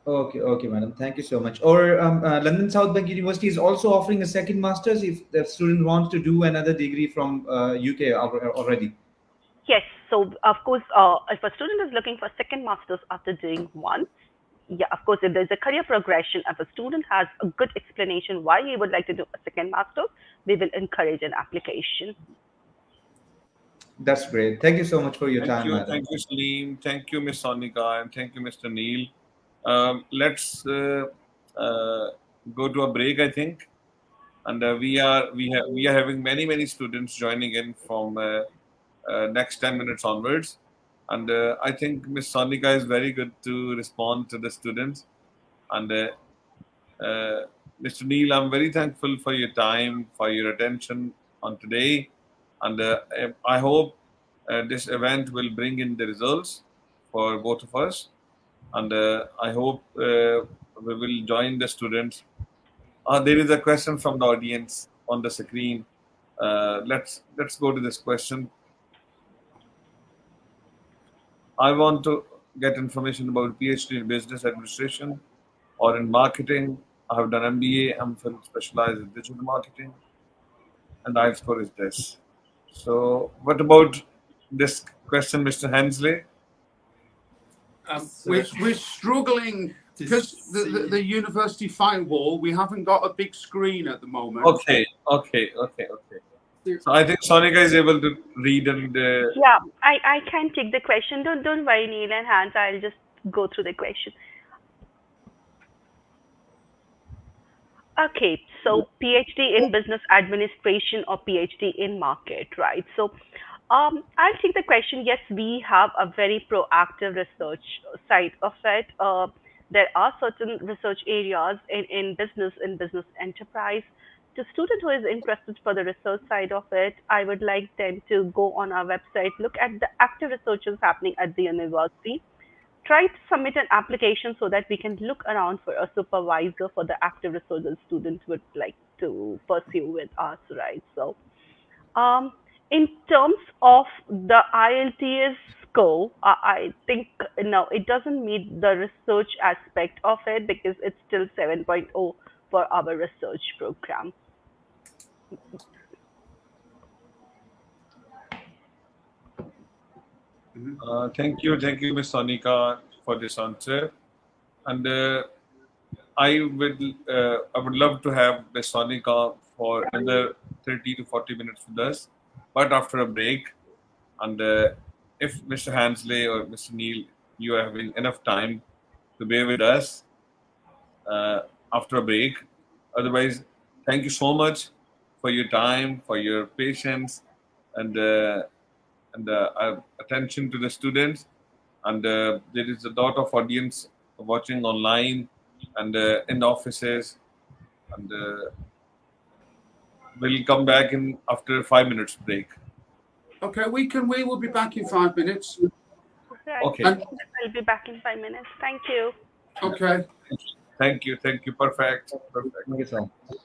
Speaker 4: Okay, okay, madam. Thank you so much. Or London South Bank University is also offering a second master's if the student wants to do another degree from UK already.
Speaker 2: Yes. So of course, if a student is looking for a second master's after doing one, yeah, of course, if there's a career progression, if a student has a good explanation why he would like to do a second master's, we will encourage an application.
Speaker 4: That's great. Thank you so much for your time, madam.
Speaker 1: thank you, Salim, thank you, Miss Sonika, and thank you, Mr. Neil. Let's go to a break, I think, and we are having many students joining in from next 10 minutes onwards, and I think Miss Sonika is very good to respond to the students, and Mr. Neil, I'm very thankful for your time, for your attention on today, and I hope this event will bring in the results for both of us, and I hope we will join the students. There is a question from the audience on the screen. Let's go to this question. I want to get information about PhD in business administration or in marketing. I have done MBA, MPhil specialized in digital marketing, and I score is this. So, what about this question, Mr. Hensley?
Speaker 3: We're struggling because the university firewall. We haven't got a big screen at the moment.
Speaker 1: Okay. So I think Sonika is able to read and.
Speaker 2: Yeah, I can take the question. Don't worry, Neil and Hans. I'll just go through the question. Okay, so PhD in business administration or PhD in market, right? So, I'll take the question. Yes, we have a very proactive research side of it. There are certain research areas in business enterprise. To student who is interested for the research side of it, I would like them to go on our website, look at the active researches happening at the university, try to submit an application so that we can look around for a supervisor for the active research the student would like to pursue with us, right? So, um, in terms of the IELTS score, I think no, it doesn't meet the research aspect of it because it's still 7.0 for our research program.
Speaker 1: Thank you, Ms. Sonika, for this answer. And I would love to have Ms. Sonika for another 30 to 40 minutes with us, but after a break. And if Mr. Hansley or Mr. Neil, you are having enough time to bear with us after a break. Otherwise, thank you so much for your time, for your patience, and attention to the students. And there is a lot of audience watching online and in the offices. And we'll come back in after 5 minutes break.
Speaker 3: Okay, we will be back in 5 minutes.
Speaker 2: Right.
Speaker 1: Okay.
Speaker 2: I'll be back in 5 minutes. Thank you.
Speaker 3: Okay.
Speaker 1: Thank you. Perfect.
Speaker 12: Thank you so much.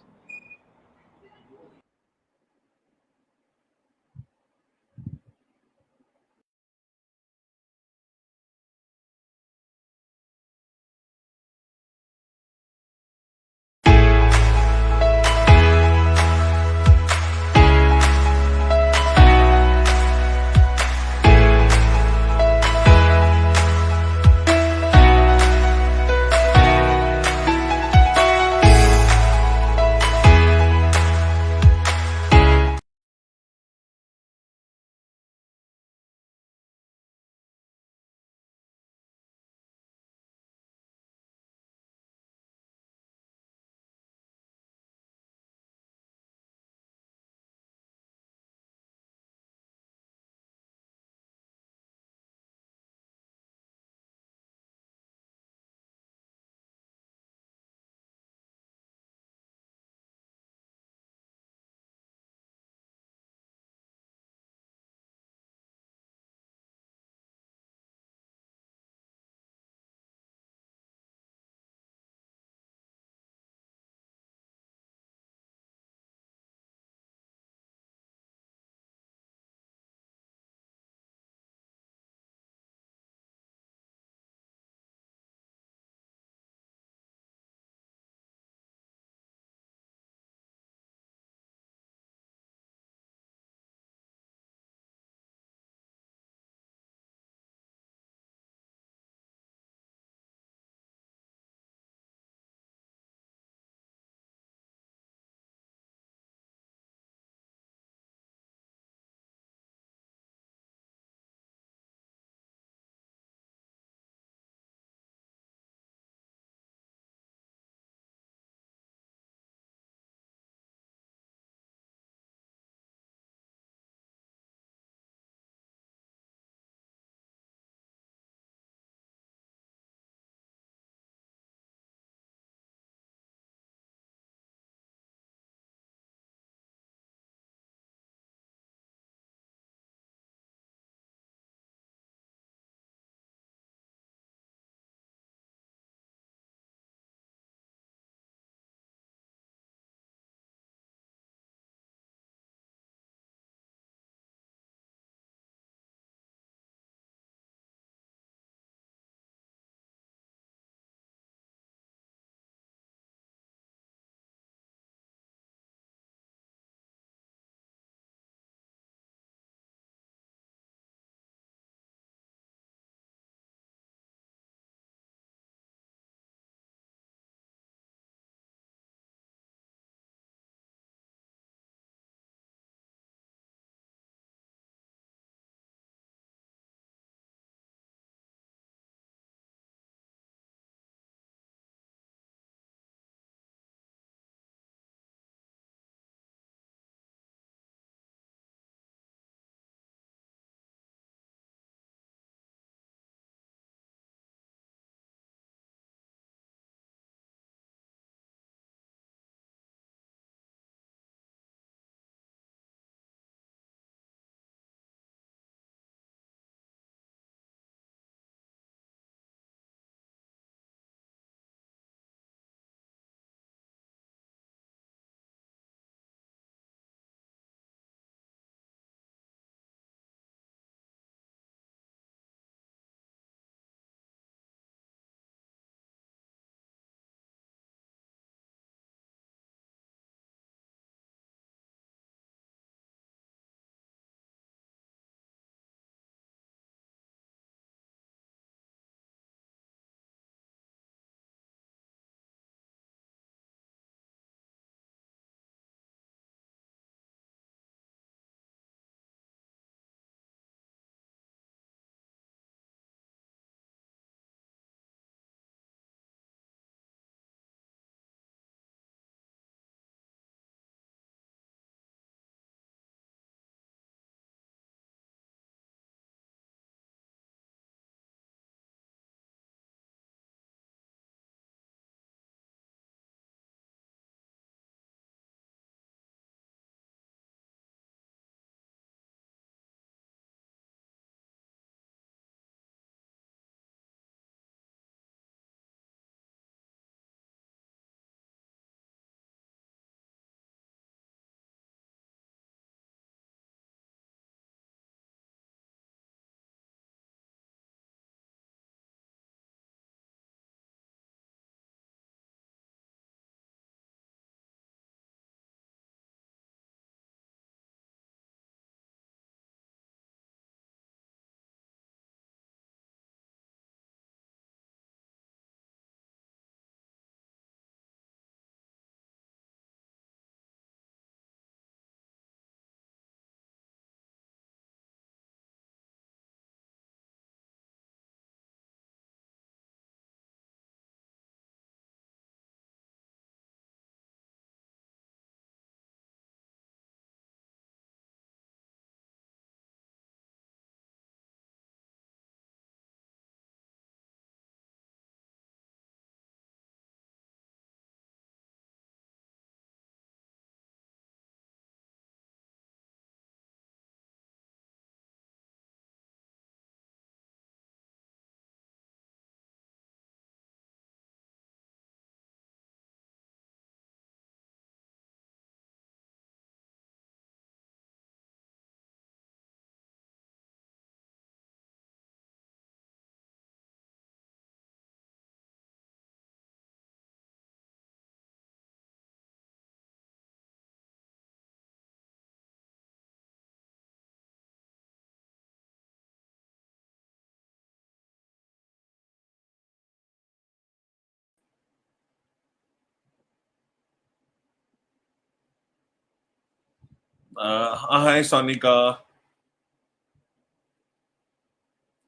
Speaker 1: Hi, Sonika.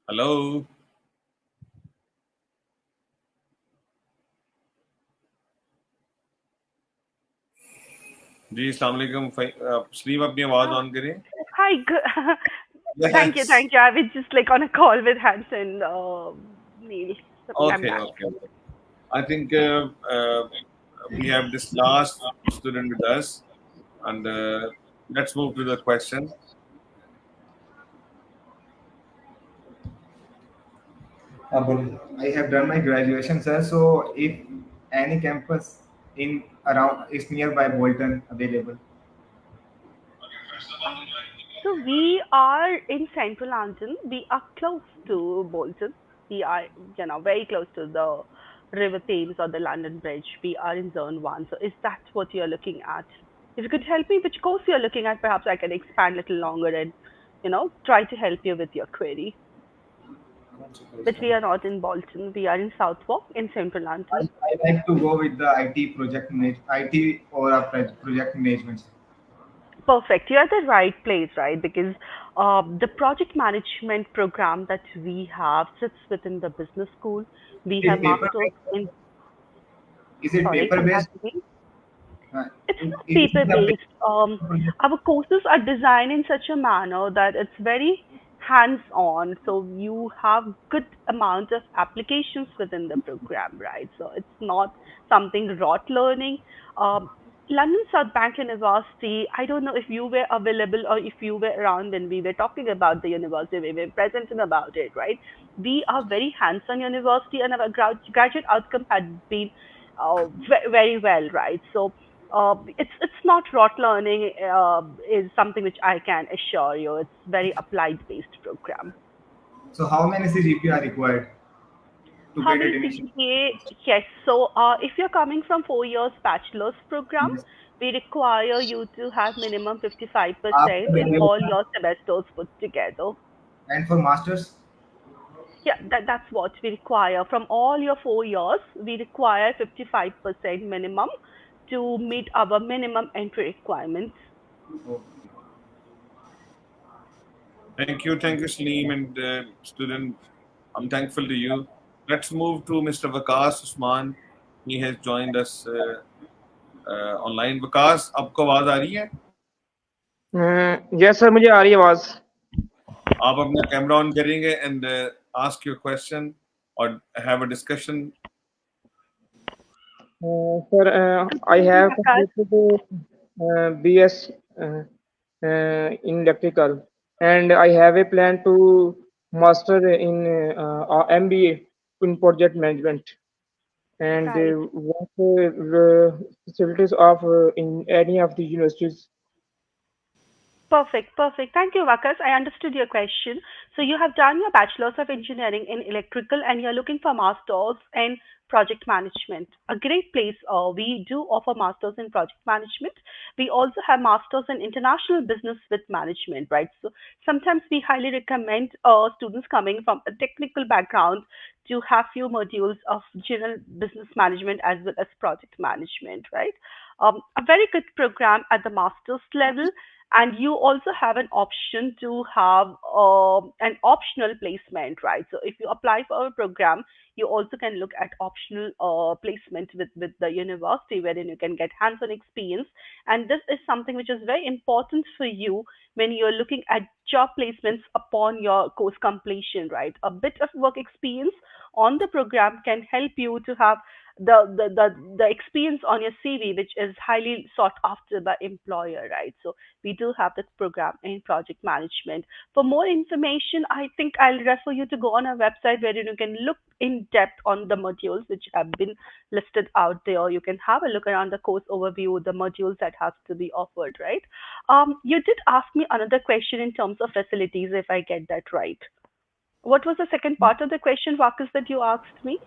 Speaker 1: Hello. जी अस्सलाम वालेकुम सलीम अपनी आवाज
Speaker 2: Uh,
Speaker 1: on करें.
Speaker 2: Hi, good. Thank you,
Speaker 1: Yes.
Speaker 2: thank you. I was just like on a call with Hanson, Neil. So I'm
Speaker 1: Okay,
Speaker 2: back.
Speaker 1: okay, okay. I think we have this last student with us, and let's move to the question.
Speaker 17: I have done my graduation, sir. So, if any campus in around is nearby Bolton available,
Speaker 2: Uh, so we are in central London. We are close to Bolton. We are, very close to the River Thames or the London Bridge. We are in Zone 1. So is that what you're looking at? If you could help me, which course you're looking at, perhaps I can expand a little longer and, try to help you with your query. But we are not in Bolton. We are in Southwark in central London.
Speaker 17: I like to go with the IT project IT or a project management.
Speaker 2: Perfect. You're at the right place, right? Because the project management program that we have sits within the business school. We
Speaker 17: Is
Speaker 2: have
Speaker 17: it paper
Speaker 2: masters
Speaker 17: based?
Speaker 2: in,
Speaker 17: Is it
Speaker 2: sorry,
Speaker 17: paper
Speaker 2: come back
Speaker 17: based?
Speaker 2: again.
Speaker 17: Uh,
Speaker 2: It's not
Speaker 17: is
Speaker 2: paper
Speaker 17: it a
Speaker 2: based.
Speaker 17: paper
Speaker 2: Our courses are designed in such a manner that it's very hands on. So you have good amount of applications within the program, right? So it's not something rote learning. Um, London South Bank University, I don't know if you were available or if you were around when we were talking about the university, we were presenting about it, right? We are very hands-on university and our graduate outcome had been very well, right? So it's not rote learning is something which I can assure you. It's very applied based program.
Speaker 17: So, how many CGP are required to
Speaker 2: How
Speaker 17: get
Speaker 2: many
Speaker 17: admission?
Speaker 2: CGPA? Yes. So if you're coming from 4 years bachelor's program,
Speaker 17: Yes.
Speaker 2: we require you to have minimum
Speaker 17: After
Speaker 2: 55% in all
Speaker 17: graduation
Speaker 2: your semesters put together.
Speaker 17: and for masters,
Speaker 2: Yeah, that's what we require. From all your 4 years, we require 55% minimum to meet our minimum entry requirements.
Speaker 1: Thank you, Salim and student. I'm thankful to you. Let's move to Mr. Vakas Usman. He has joined us online. Vakas, आपको आवाज आ रही है?
Speaker 18: Yes sir मुझे आ रही है आवाज
Speaker 1: आप अपना कैमरा ऑन करेंगे and ask your question or have a discussion.
Speaker 18: Sir I have
Speaker 2: Vikas.
Speaker 18: completed BS in electrical and I have a plan to master in MBA in project management and
Speaker 2: Right.
Speaker 18: what facilities of in any of the universities.
Speaker 2: Perfect, perfect. Thank you, Vakas. I understood your question. So you have done your Bachelor's of Engineering in Electrical and you're looking for Masters in Project Management. A great place. We do offer Masters in Project Management. We also have Masters in International Business with Management, right? So sometimes we highly recommend students coming from a technical background to have few modules of general business management as well as project management, right? A very good program at the master's level, and you also have an option to have an optional placement, right? So if you apply for a program, you also can look at optional placement with the university, wherein you can get hands-on experience. And this is something which is very important for you when you're looking at job placements upon your course completion, right? A bit of work experience on the program can help you to have the experience on your CV, which is highly sought after by employer, right? So we do have this program in project management. For more information, I think I'll refer you to go on our website where you can look in depth on the modules which have been listed out there. You can have a look around the course overview, the modules that has to be offered, right? You did ask me another question in terms of facilities, if I get that right. What was the second part of the question, Vakas, that you asked me?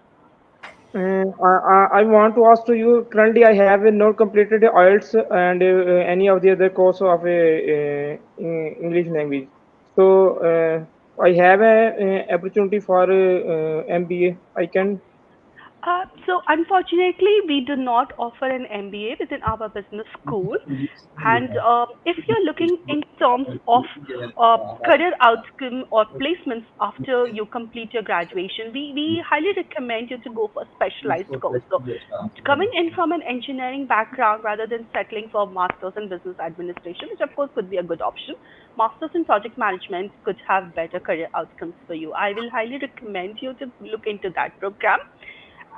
Speaker 18: I want to ask to you. Currently, I have not completed IELTS and any of the other course of English language. So I have a opportunity for MBA. I can.
Speaker 2: So unfortunately, we do not offer an MBA within our business school. And if you're looking in terms of career outcome or placements after you complete your graduation, we highly recommend you to go for specialized course. So coming in from an engineering background rather than settling for masters in business administration, which of course could be a good option, masters in project management could have better career outcomes for you. I will highly recommend you to look into that program.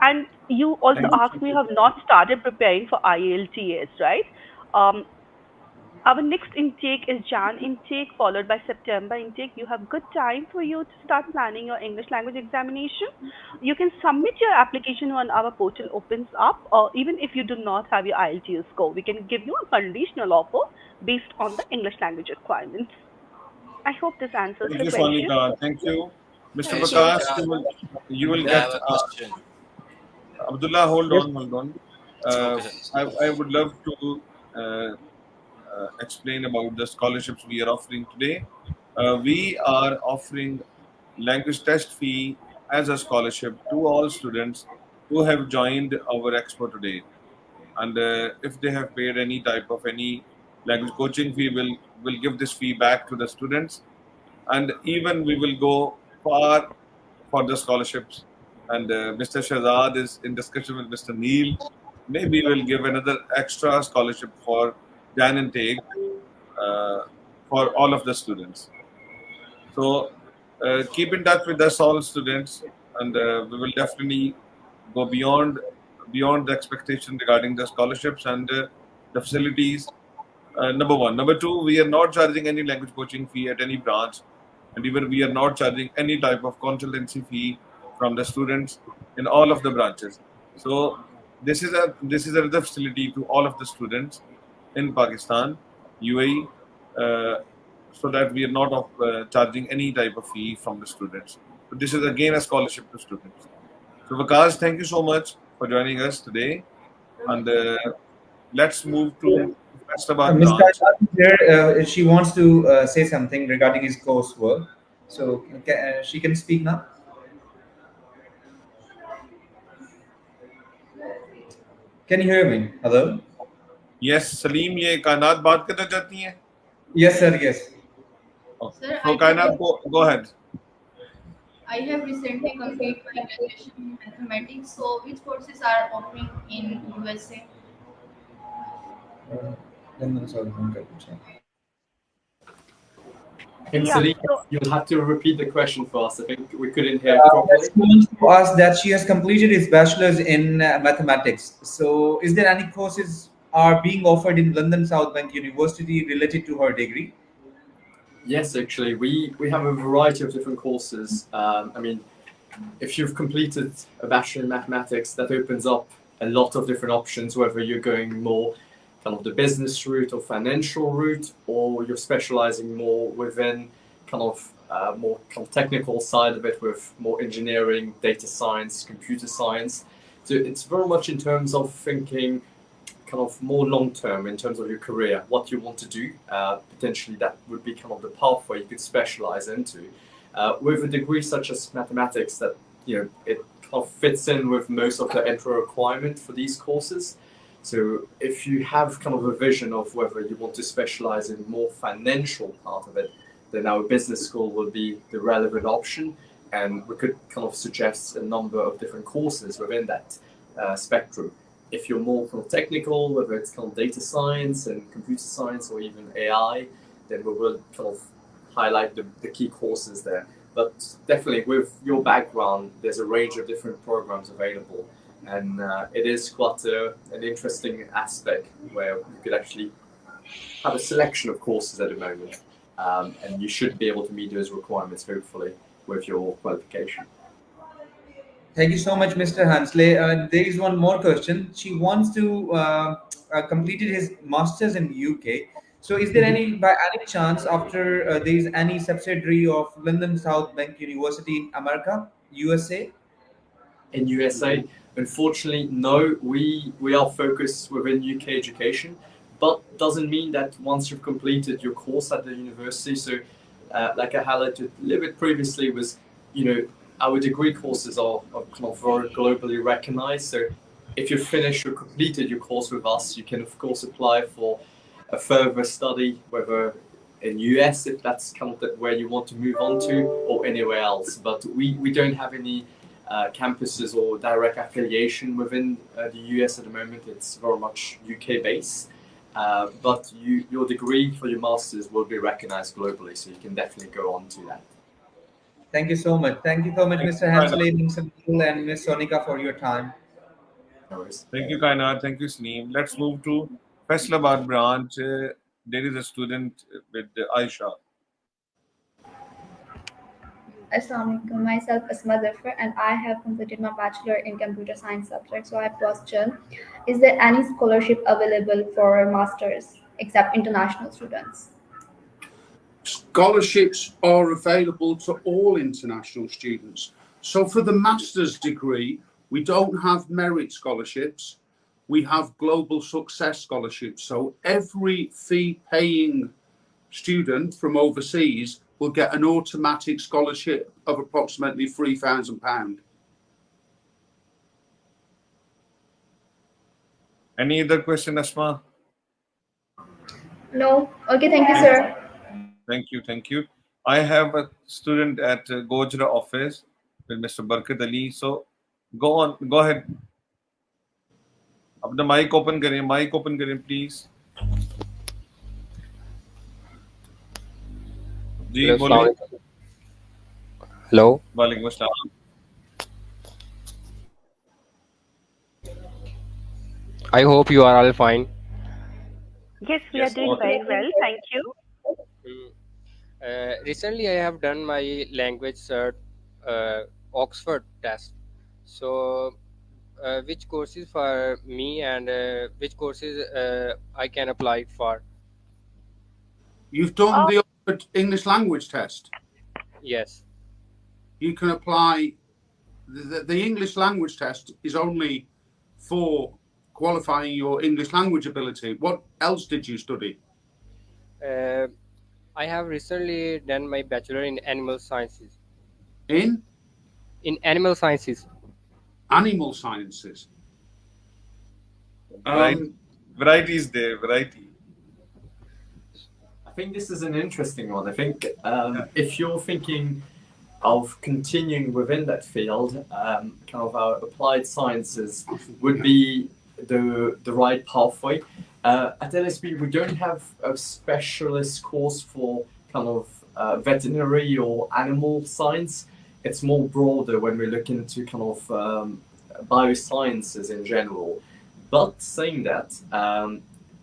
Speaker 2: And you also
Speaker 1: Thank
Speaker 2: asked me, you have not started preparing for IELTS, right? Um, our next intake is Jan intake followed by September intake. You have good time for you to start planning your English language examination. You can submit your application when our portal opens up, or even if you do not have your IELTS score, we can give you a conditional offer based on the English language requirements. I hope this answers your
Speaker 1: you,
Speaker 2: question.
Speaker 1: Sonika. Thank you. Mr.
Speaker 10: Hey,
Speaker 2: Thank you.
Speaker 1: Prakash,
Speaker 10: Sonika,
Speaker 1: you will
Speaker 10: I
Speaker 1: get
Speaker 10: have a question.
Speaker 1: Abdullah, hold
Speaker 18: Yes.
Speaker 1: on, hold on.
Speaker 10: Okay, sir.
Speaker 1: I would love to explain about the scholarships we are offering today. We are offering language test fee as a scholarship to all students who have joined our expo today. And if they have paid any type of any language coaching fee, will give this fee back to the students. And even we will go far for the scholarships. And Mr. Shahzad is in discussion with Mr. Neil. Maybe we'll give another extra scholarship for Jan intake uh, for all of the students. So keep in touch with us, all students, and we will definitely go beyond the expectation regarding the scholarships and the facilities. Number one. Number two, we are not charging any language coaching fee at any branch, and even we are not charging any type of consultancy fee from the students in all of the branches. So this is another facility to all of the students in Pakistan, UAE, so that we are not charging any type of fee from the students. So this is again a scholarship to students. So Vikas, thank you so much for joining us today, and let's move to Faisalabad
Speaker 19: Mr.
Speaker 1: branch.
Speaker 19: Azad is here. She wants to say something regarding his coursework. So she can speak now. Can you hear me? Hello?
Speaker 1: Yes, Salim, ये कायनात बात करना चाहती हैं?
Speaker 19: Yes, sir. Yes.
Speaker 1: Okay. So कायनात, go ahead.
Speaker 20: I have recently completed my graduation in mathematics. So, which courses are offering in USA?
Speaker 5: I think
Speaker 2: Yeah,
Speaker 5: Celine,
Speaker 2: so
Speaker 5: you'll have to repeat the question for us. I think we couldn't hear it
Speaker 19: Yes,
Speaker 5: properly.
Speaker 19: she wants to ask that she has completed his bachelor's in mathematics. So, is there any courses are being offered in London South Bank University related to her degree?
Speaker 5: Yes, actually, we have a variety of different courses. I mean, if you've completed a bachelor in mathematics, that opens up a lot of different options, whether you're going more kind of the business route or financial route, or you're specializing more within kind of more kind of technical side of it with more engineering, data science, computer science. So it's very much in terms of thinking kind of more long term in terms of your career, what you want to do. Potentially, that would be kind of the pathway you could specialize into. With a degree such as mathematics, that it kind of fits in with most of the entry requirement for these courses. So if you have kind of a vision of whether you want to specialize in more financial part of it, then our business school will be the relevant option, and we could kind of suggest a number of different courses within that spectrum. If you're more kind of technical, whether it's kind of data science and computer science or even AI, then we will kind of highlight the key courses there. But definitely with your background, there's a range of different programs available. And it is quite an interesting aspect where you could actually have a selection of courses at the moment. And you should be able to meet those requirements, hopefully, with your qualification.
Speaker 19: Thank you so much, Mr. Hansley. There is one more question. She wants to completed his masters in UK. So, is there any by any chance after there is any subsidiary of London South Bank University in America, USA?
Speaker 5: In USA, unfortunately, no. We are focused within UK education, but doesn't mean that once you've completed your course at the university. So, like I highlighted a little bit previously, was our degree courses are kind of very globally recognized. So if you finish or completed your course with us, you can of course apply for a further study, whether in US if that's kind of where you want to move on to, or anywhere else. But we don't have any campuses or direct affiliation within the US at the moment. It's very much UK based. But your degree for your masters will be recognized globally, so you can definitely go on to that.
Speaker 19: Thank you so much. Thank you so much,
Speaker 1: Thank
Speaker 19: Mr.
Speaker 1: you, Kainat.
Speaker 19: Hensley, Mr. Abdul, and Ms. Sonika for your time.
Speaker 5: No worries.
Speaker 1: Thank you, Kainat. Thank you, Sneem. Let's move to Faisalabad branch. There is a student with Aisha.
Speaker 21: Assalamualaikum. Myself Asma Zafar and I have completed my bachelor in computer science subject. So I have question, is there any scholarship available for masters except international students?
Speaker 3: Scholarships are available to all international students. So for the master's degree, we don't have merit scholarships. We have global success scholarships. So every fee paying student from overseas will get an automatic scholarship of approximately £3,000.
Speaker 1: Any other question, Asma?
Speaker 21: No. Okay, thank you, sir.
Speaker 1: Thank you, thank you. I have a student at Gojra office with Mr. Barkat Ali. So go on, go ahead. अपना mic open करें please. Ji
Speaker 22: Hello,
Speaker 1: बोलिए.
Speaker 22: Assalamualaikum. Hello.
Speaker 1: वालेकुम अस्सलाम.
Speaker 22: I hope you are all fine.
Speaker 2: Yes, we are
Speaker 1: Yes,
Speaker 2: doing
Speaker 1: all right.
Speaker 2: very well. Thank you.
Speaker 22: Recently, I have done my language cert, Oxford test. So, which courses for me and which courses I can apply for?
Speaker 3: You've done the Oxford English language test?
Speaker 22: Yes.
Speaker 3: You can apply. The English language test is only for qualifying your English language ability. What else did you study?
Speaker 22: Uh, I have recently done my bachelor in animal sciences.
Speaker 3: In?
Speaker 22: In animal sciences.
Speaker 3: Animal sciences.
Speaker 1: Variety is there, variety.
Speaker 5: I think this is an interesting one. I think if you're thinking of continuing within that field, kind of our applied sciences would be the right pathway. At LSB, we don't have a specialist course for kind of veterinary or animal science. It's more broader when we look into kind of biosciences in general. But saying that,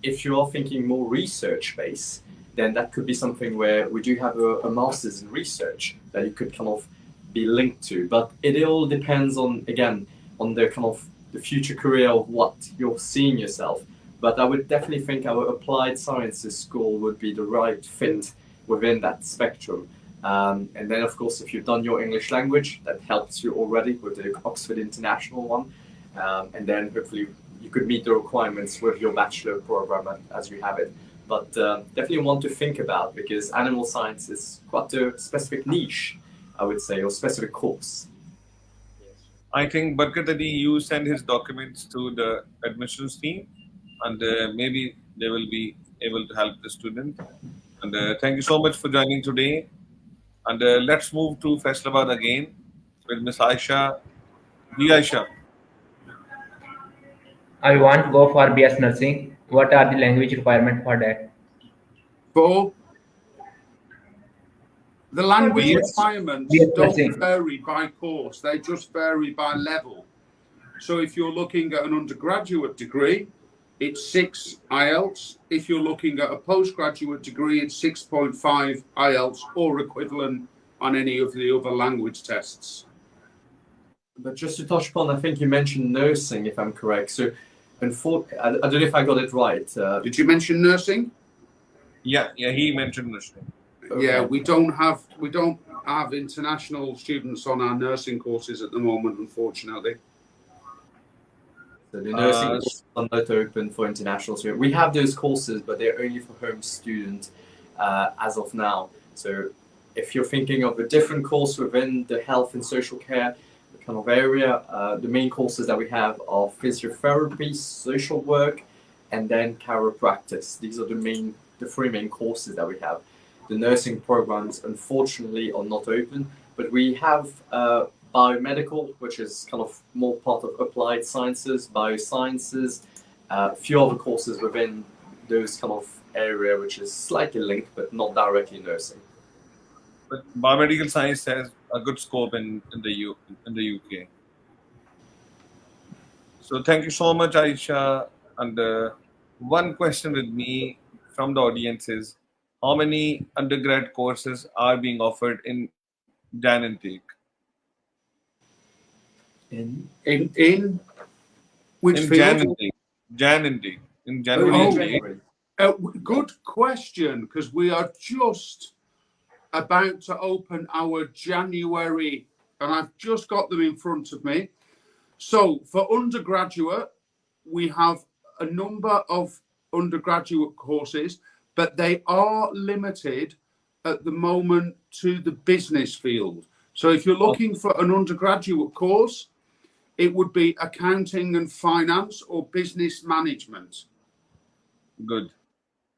Speaker 5: if you are thinking more research based, then that could be something where we do have a master's in research that you could kind of be linked to. But it all depends on, again, on the kind of the future career of what you're seeing yourself. But I would definitely think our applied sciences school would be the right fit within that spectrum. And then, of course, if you've done your English language, that helps you already with the Oxford International one. And then hopefully you could meet the requirements with your bachelor program as you have it. But definitely want to think about, because animal science is quite a specific niche, I would say, or specific course.
Speaker 1: I think Barkat Ali, you send his documents to the admissions team, and maybe they will be able to help the student. And thank you so much for joining today. And let's move to Faisalabad again with Miss Aisha. The Aisha.
Speaker 23: I want to go for BS nursing. What are the language requirements for that?
Speaker 3: For the language
Speaker 23: BS
Speaker 3: requirements don't
Speaker 23: nursing.
Speaker 3: vary by course, they just vary by level. So if you're looking at an undergraduate degree, it's 6 IELTS. If you're looking at a postgraduate degree, it's 6.5 IELTS or equivalent on any of the other language tests.
Speaker 5: But just to touch upon, I think you mentioned nursing, if I'm correct. So, I don't know if I got it right.
Speaker 3: Did you mention nursing?
Speaker 1: Yeah, he mentioned nursing.
Speaker 5: Okay.
Speaker 3: Yeah, we don't have international students on our nursing courses at the moment, unfortunately.
Speaker 5: So the nursing courses are not open for international students. We have those courses, but they're only for home students as of now. So if you're thinking of a different course within the health and social care kind of area, the main courses that we have are physiotherapy, social work, and then chiropractic. These are the three main courses that we have. The nursing programs, unfortunately, are not open, but we have biomedical, which is kind of more part of applied sciences, biosciences, a few other courses within those kind of area, which is slightly linked, but not directly nursing.
Speaker 1: But biomedical science has a good scope in the UK. So thank you so much, Aisha. And one question with me from the audience is, how many undergrad courses are being offered in Jan Intake?
Speaker 3: In which
Speaker 1: In
Speaker 3: field?
Speaker 1: Jan Intake. Jan Intake. In
Speaker 3: Oh,
Speaker 1: January intake.
Speaker 3: good question, because we are just about to open our January, and I've just got them in front of me. So for undergraduate, we have a number of undergraduate courses, but they are limited at the moment to the business field. So if you're looking for an undergraduate course, it would be accounting and finance or business management.
Speaker 1: Good.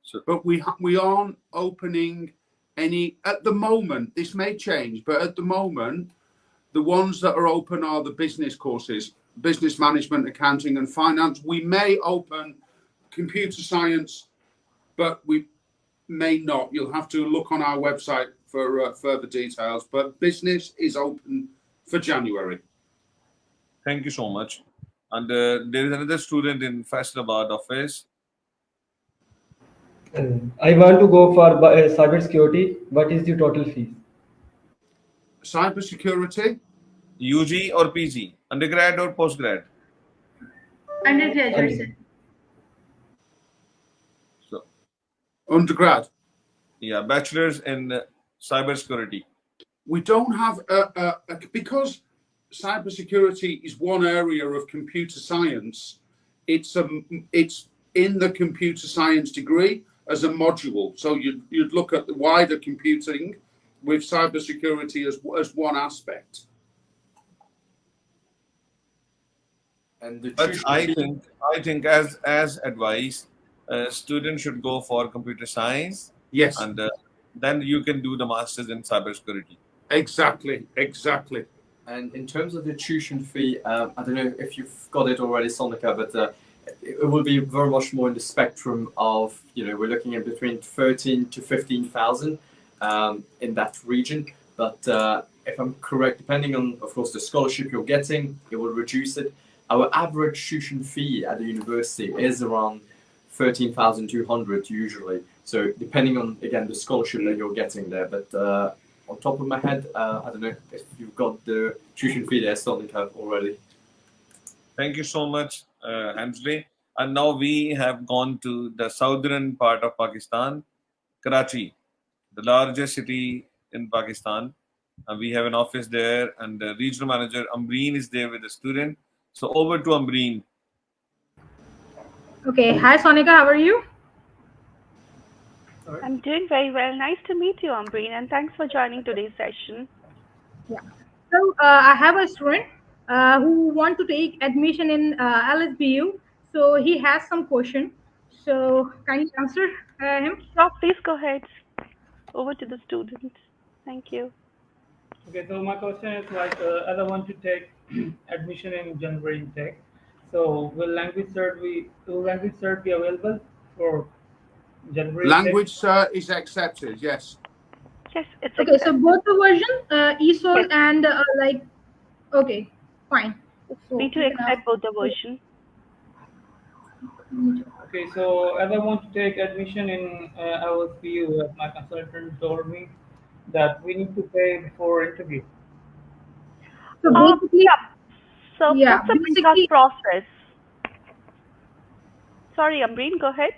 Speaker 1: So,
Speaker 3: but we aren't opening any at the moment. This may change, but at the moment, the ones that are open are the business courses, business management, accounting, and finance. We may open computer science, but we may not. You'll have to look on our website for further details. But business is open for January.
Speaker 1: Thank you so much. And there is another student in Faisalabad office.
Speaker 7: I want to go for cyber security. What is the total fees?
Speaker 3: Cyber security?
Speaker 1: UG or PG? Undergrad or postgrad?
Speaker 20: Undergraduate, sir.
Speaker 1: So,
Speaker 3: undergrad.
Speaker 1: Yeah, bachelor's in cybersecurity.
Speaker 3: We don't have because cybersecurity is one area of computer science. It's in the computer science degree as a module. So you'd look at the wider computing with cybersecurity as one aspect.
Speaker 5: And
Speaker 1: but I think as advice, students should go for computer science.
Speaker 3: Yes.
Speaker 1: And then you can do the masters in cybersecurity.
Speaker 3: Exactly.
Speaker 5: And in terms of the tuition fee, I don't know if you've got it already, Sonika, but it will be very much more in the spectrum of, we're looking at between 13 to 15,000 in that region. But if I'm correct, depending on, of course, the scholarship you're getting, it will reduce it. Our average tuition fee at the university is around 13,200 usually. So depending on, again, the scholarship that you're getting there. But on top of my head, I don't know if you've got the tuition fee there, Sonika, already.
Speaker 1: Thank you so much, Hamsley. And now we have gone to the southern part of Pakistan, Karachi, the largest city in Pakistan. We have an office there, and the regional manager Ambreen is there with the student. So over to Ambreen.
Speaker 8: Okay. Hi, Sonika. How are you?
Speaker 2: I'm doing very well. Nice to meet you, Ambreen, and thanks for joining today's session.
Speaker 8: Yeah. So I have a student who want to take admission in LSBU. So he has some question. So can you answer him?
Speaker 2: Sure, please go ahead. Over to the student. Thank you.
Speaker 9: Okay, so my question is like, as I want to take admission in January intake, so will language cert be available for January?
Speaker 3: Language is accepted. Yes.
Speaker 2: Yes, it's
Speaker 8: okay. So both the version, ESOL and okay, fine. So
Speaker 2: need to accept both the version.
Speaker 9: Okay, so as I want to take admission in LSPU, as my consultant told me that we need to pay before interview.
Speaker 8: So basically,
Speaker 2: So
Speaker 8: yeah,
Speaker 2: what's the visa process? Sorry, Ambreen, go ahead.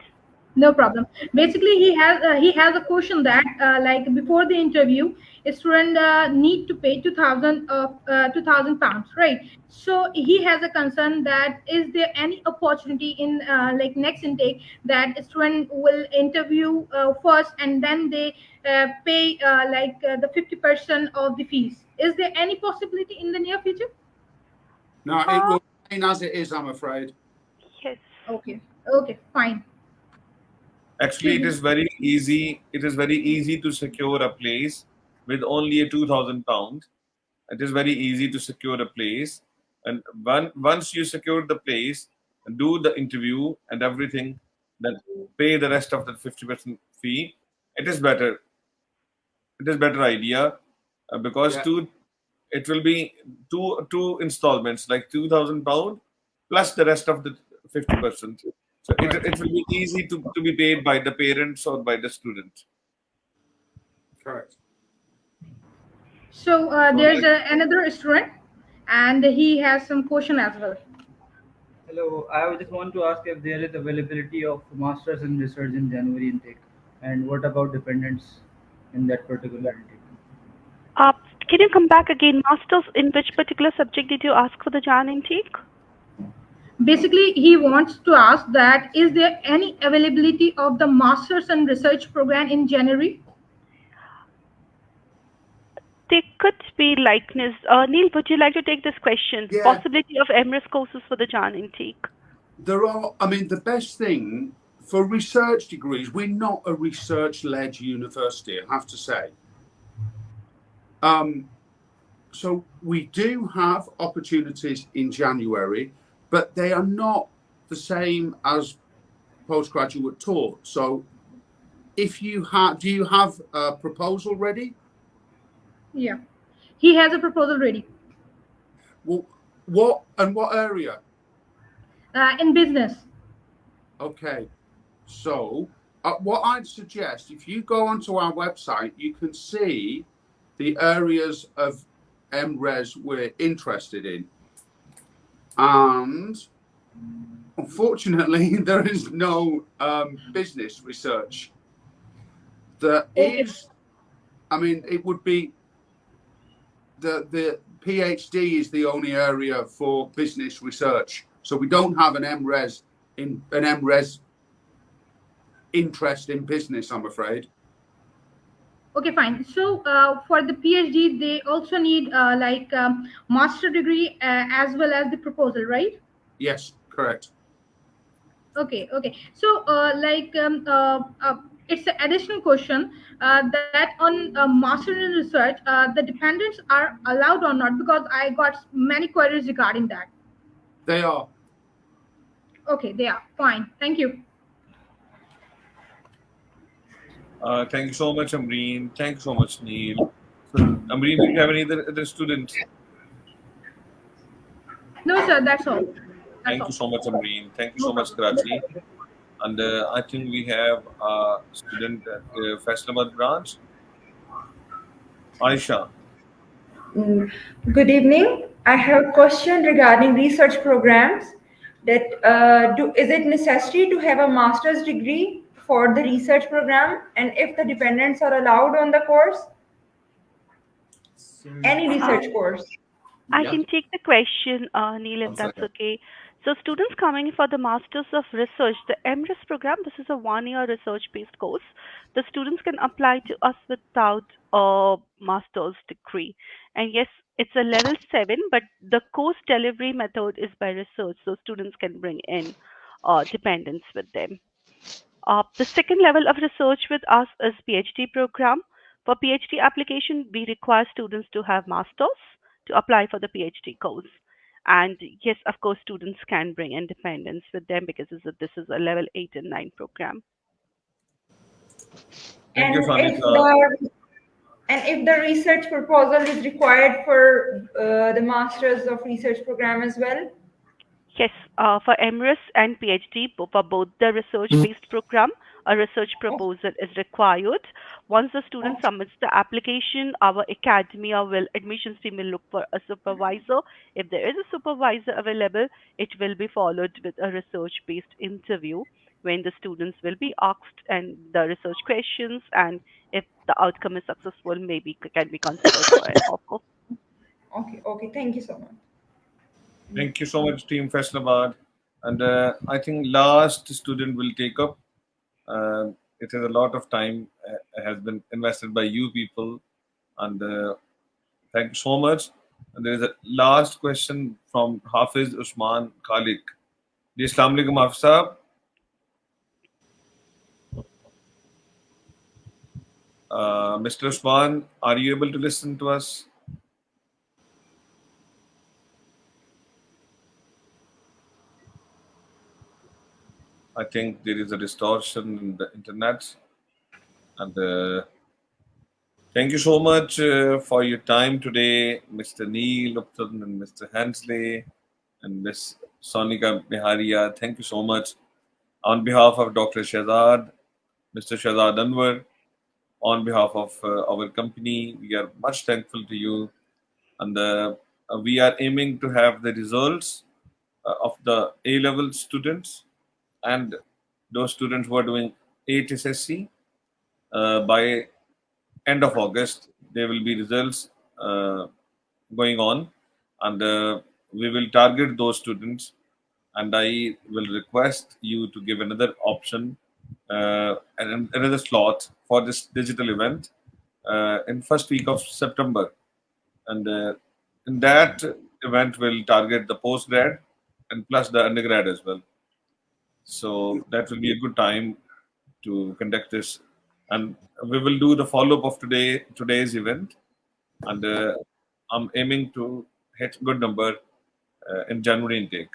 Speaker 8: No problem. Basically, he has a question that like before the interview, a student need to pay 2,000 pounds, right? So he has a concern that is there any opportunity in like next intake that a student will interview first and then they pay the 50% of the fees. Is there any possibility in the near future?
Speaker 3: No, it will remain as it is, I'm afraid.
Speaker 2: Yes.
Speaker 8: Okay. Okay. Fine.
Speaker 1: Actually, it is very easy. It is very easy to secure a place with only a 2,000 pounds. It is very easy to secure a place, and once you secure the place, do the interview and everything, then pay the rest of the 50% fee. It is better. It is better idea because
Speaker 3: Yeah,
Speaker 1: it will be two installments like 2,000 pound plus the rest of the 50%. So
Speaker 3: correct.
Speaker 1: it will be easy to be paid by the parents or by the student.
Speaker 3: Correct.
Speaker 8: So
Speaker 1: So
Speaker 8: there's
Speaker 1: like
Speaker 8: another student, and he has some question as well.
Speaker 7: Hello, I would just want to ask if there is availability of masters in research in January intake, and what about dependents in that particular intake?
Speaker 2: Uh, can you come back again? Masters in which particular subject did you ask for the Jan intake?
Speaker 8: Basically, he wants to ask that is there any availability of the masters and research program in January?
Speaker 2: There could be likeness. Neil, would you like to take this question?
Speaker 3: Yeah,
Speaker 2: Possibility of MRes courses for the Jan intake.
Speaker 3: there are. I mean, the best thing for research degrees, we're not a research-led university, I have to say. Um, so we do have opportunities in January, but they are not the same as postgraduate taught. So if you have, do you have a proposal ready?
Speaker 8: Yeah, he has a proposal ready
Speaker 3: Well, what area?
Speaker 8: in business.
Speaker 3: Okay, so what I'd suggest, if you go onto our website, you can see the areas of MRes we're interested in. And unfortunately, there is no business research. There
Speaker 8: Okay,
Speaker 3: is, I mean, it would be the PhD is the only area for business research. So we don't have an MRes interest in business, I'm afraid.
Speaker 8: okay, fine. So for the PhD, they also need master degree as well as the proposal, right?
Speaker 3: Yes, correct.
Speaker 8: Okay, okay. So it's an additional question that on master in research, the dependents are allowed or not? Because I got many queries regarding that.
Speaker 3: They are.
Speaker 8: Okay, they are fine. Thank you.
Speaker 1: thank you so much, Amreen. Thank you so much, Neil. So, Amreen, do you have any other students?
Speaker 8: No, sir. That's all. That's
Speaker 1: Thank you
Speaker 8: all.
Speaker 1: so much, Amreen. Thank you
Speaker 8: No
Speaker 1: so much,
Speaker 8: problem.
Speaker 1: Karachi. And I think we have a student at the Faisalabad branch, Aisha.
Speaker 6: Mm, Good evening. I have a question regarding research programs. That is it necessary to have a master's degree for the research program, and if the dependents are allowed on the course, any
Speaker 2: Uh,
Speaker 6: research course?
Speaker 2: I
Speaker 3: Yeah.
Speaker 2: can take the question, Neil, if
Speaker 3: One
Speaker 2: that's
Speaker 3: second.
Speaker 2: okay. So, students coming for the Masters of Research, the MRes program, this is a 1 year research based course. The students can apply to us without a master's degree. And yes, it's a level 7, but the course delivery method is by research, so students can bring in dependents with them. The second level of research with us is PhD program. For PhD application, we require students to have masters to apply for the PhD course. And yes, of course, students can bring independence with them because this is a level 8 and 9 program.
Speaker 1: Thank you,
Speaker 6: And if
Speaker 1: Sanika.
Speaker 6: the research proposal is required for the masters of research program as well?
Speaker 2: Yes, for MRIS and PhD, for both the research-based program, a research proposal is required. Once the student submits the application, our academia will, admissions team will look for a supervisor. If there is a supervisor available, it will be followed with a research-based interview. when the students will be asked and the research questions, and if the outcome is successful, maybe can be considered for an offer.
Speaker 6: Okay, okay. Thank you so much.
Speaker 1: Thank you so much, Team Faisalabad. And I think last student will take up. It is a lot of time has been invested by you people, and thank you so much. And there is a last question from Hafiz Usman Khalik. Ji, Assalamu alaikum, Hafiz Saab. Mr. Usman, are you able to listen to us? I think there is a distortion in the internet. And thank you so much for your time today, Mr. Neil Upton and Mr. Hensley and Miss Sonika Biharia. Thank you so much. On behalf of Dr. Shahzad, Mr. Shahzad Anwar, on behalf of our company, we are much thankful to you. And we are aiming to have the results of the A level students and those students who are doing HSSC by end of August. There will be results going on, and we will target those students. And I will request you to give another option and another slot for this digital event in first week of September. And in that event, we'll target the postgrad and plus the undergrad as well. So that will be a good time to conduct this, and we will do the follow up of today's event, and I'm aiming to hit good number in January intake.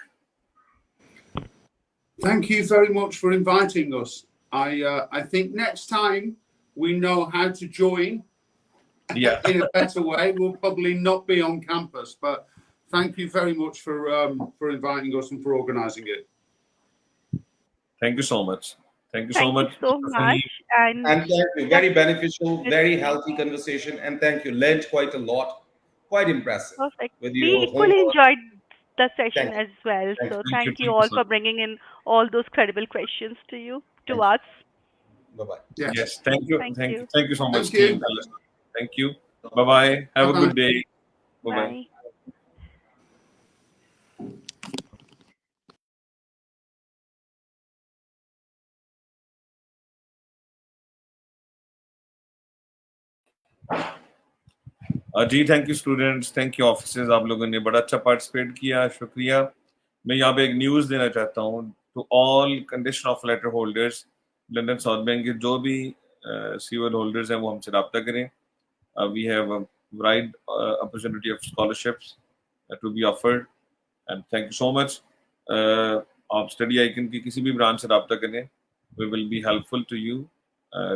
Speaker 3: Thank you very much for inviting us. I think next time we know how to join in a better way. We'll probably not be on campus, but thank you very much for inviting us and for organising it.
Speaker 1: Thank you so much. Thank you so
Speaker 2: Thank you
Speaker 1: much,
Speaker 2: so
Speaker 1: Mr.
Speaker 2: much.
Speaker 1: Fahim.
Speaker 2: And
Speaker 4: And thank you. Very beneficial, very healthy conversation. And thank you. Learned quite a lot. Quite impressive
Speaker 2: perfect.
Speaker 4: with
Speaker 2: We
Speaker 4: your
Speaker 2: equally
Speaker 4: homework.
Speaker 2: enjoyed the session
Speaker 4: Thank you.
Speaker 2: as well.
Speaker 4: Thank
Speaker 2: So
Speaker 4: you.
Speaker 1: Thank you.
Speaker 2: thank you
Speaker 1: Thank you
Speaker 2: all
Speaker 1: so
Speaker 2: for
Speaker 1: much.
Speaker 2: bringing in all those credible questions to
Speaker 4: Thank you.
Speaker 2: us.
Speaker 4: Bye bye.
Speaker 3: Yes.
Speaker 1: Yes. Thank you.
Speaker 2: Thank
Speaker 1: Thank you.
Speaker 2: you.
Speaker 1: Thank you so much,
Speaker 3: Thank
Speaker 1: team.
Speaker 3: you.
Speaker 1: Thank you. Bye bye. Have a
Speaker 3: Bye-bye.
Speaker 1: good day. Bye bye.
Speaker 2: Bye.
Speaker 1: जी thank you students, thank you officers, आप लोगों ने बड़ा अच्छा participate किया, शुक्रिया। मैं यहाँ पे एक न्यूज़ देना चाहता हूँ to all condition of letter holders London South Bank के जो भी सीवर होल्डर्स हैं वो हमसे रब्ता करें। We have a wide opportunity of scholarships to be offered and thank you so much. आप स्टडी आइकन की किसी भी ब्रांच से रब्ता करें, we will be helpful to you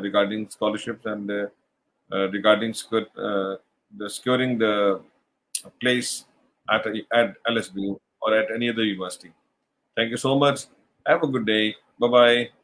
Speaker 1: regarding scholarships and regarding the securing the place at LSB or at any other university. Thank you so much. Have a good day. Bye bye.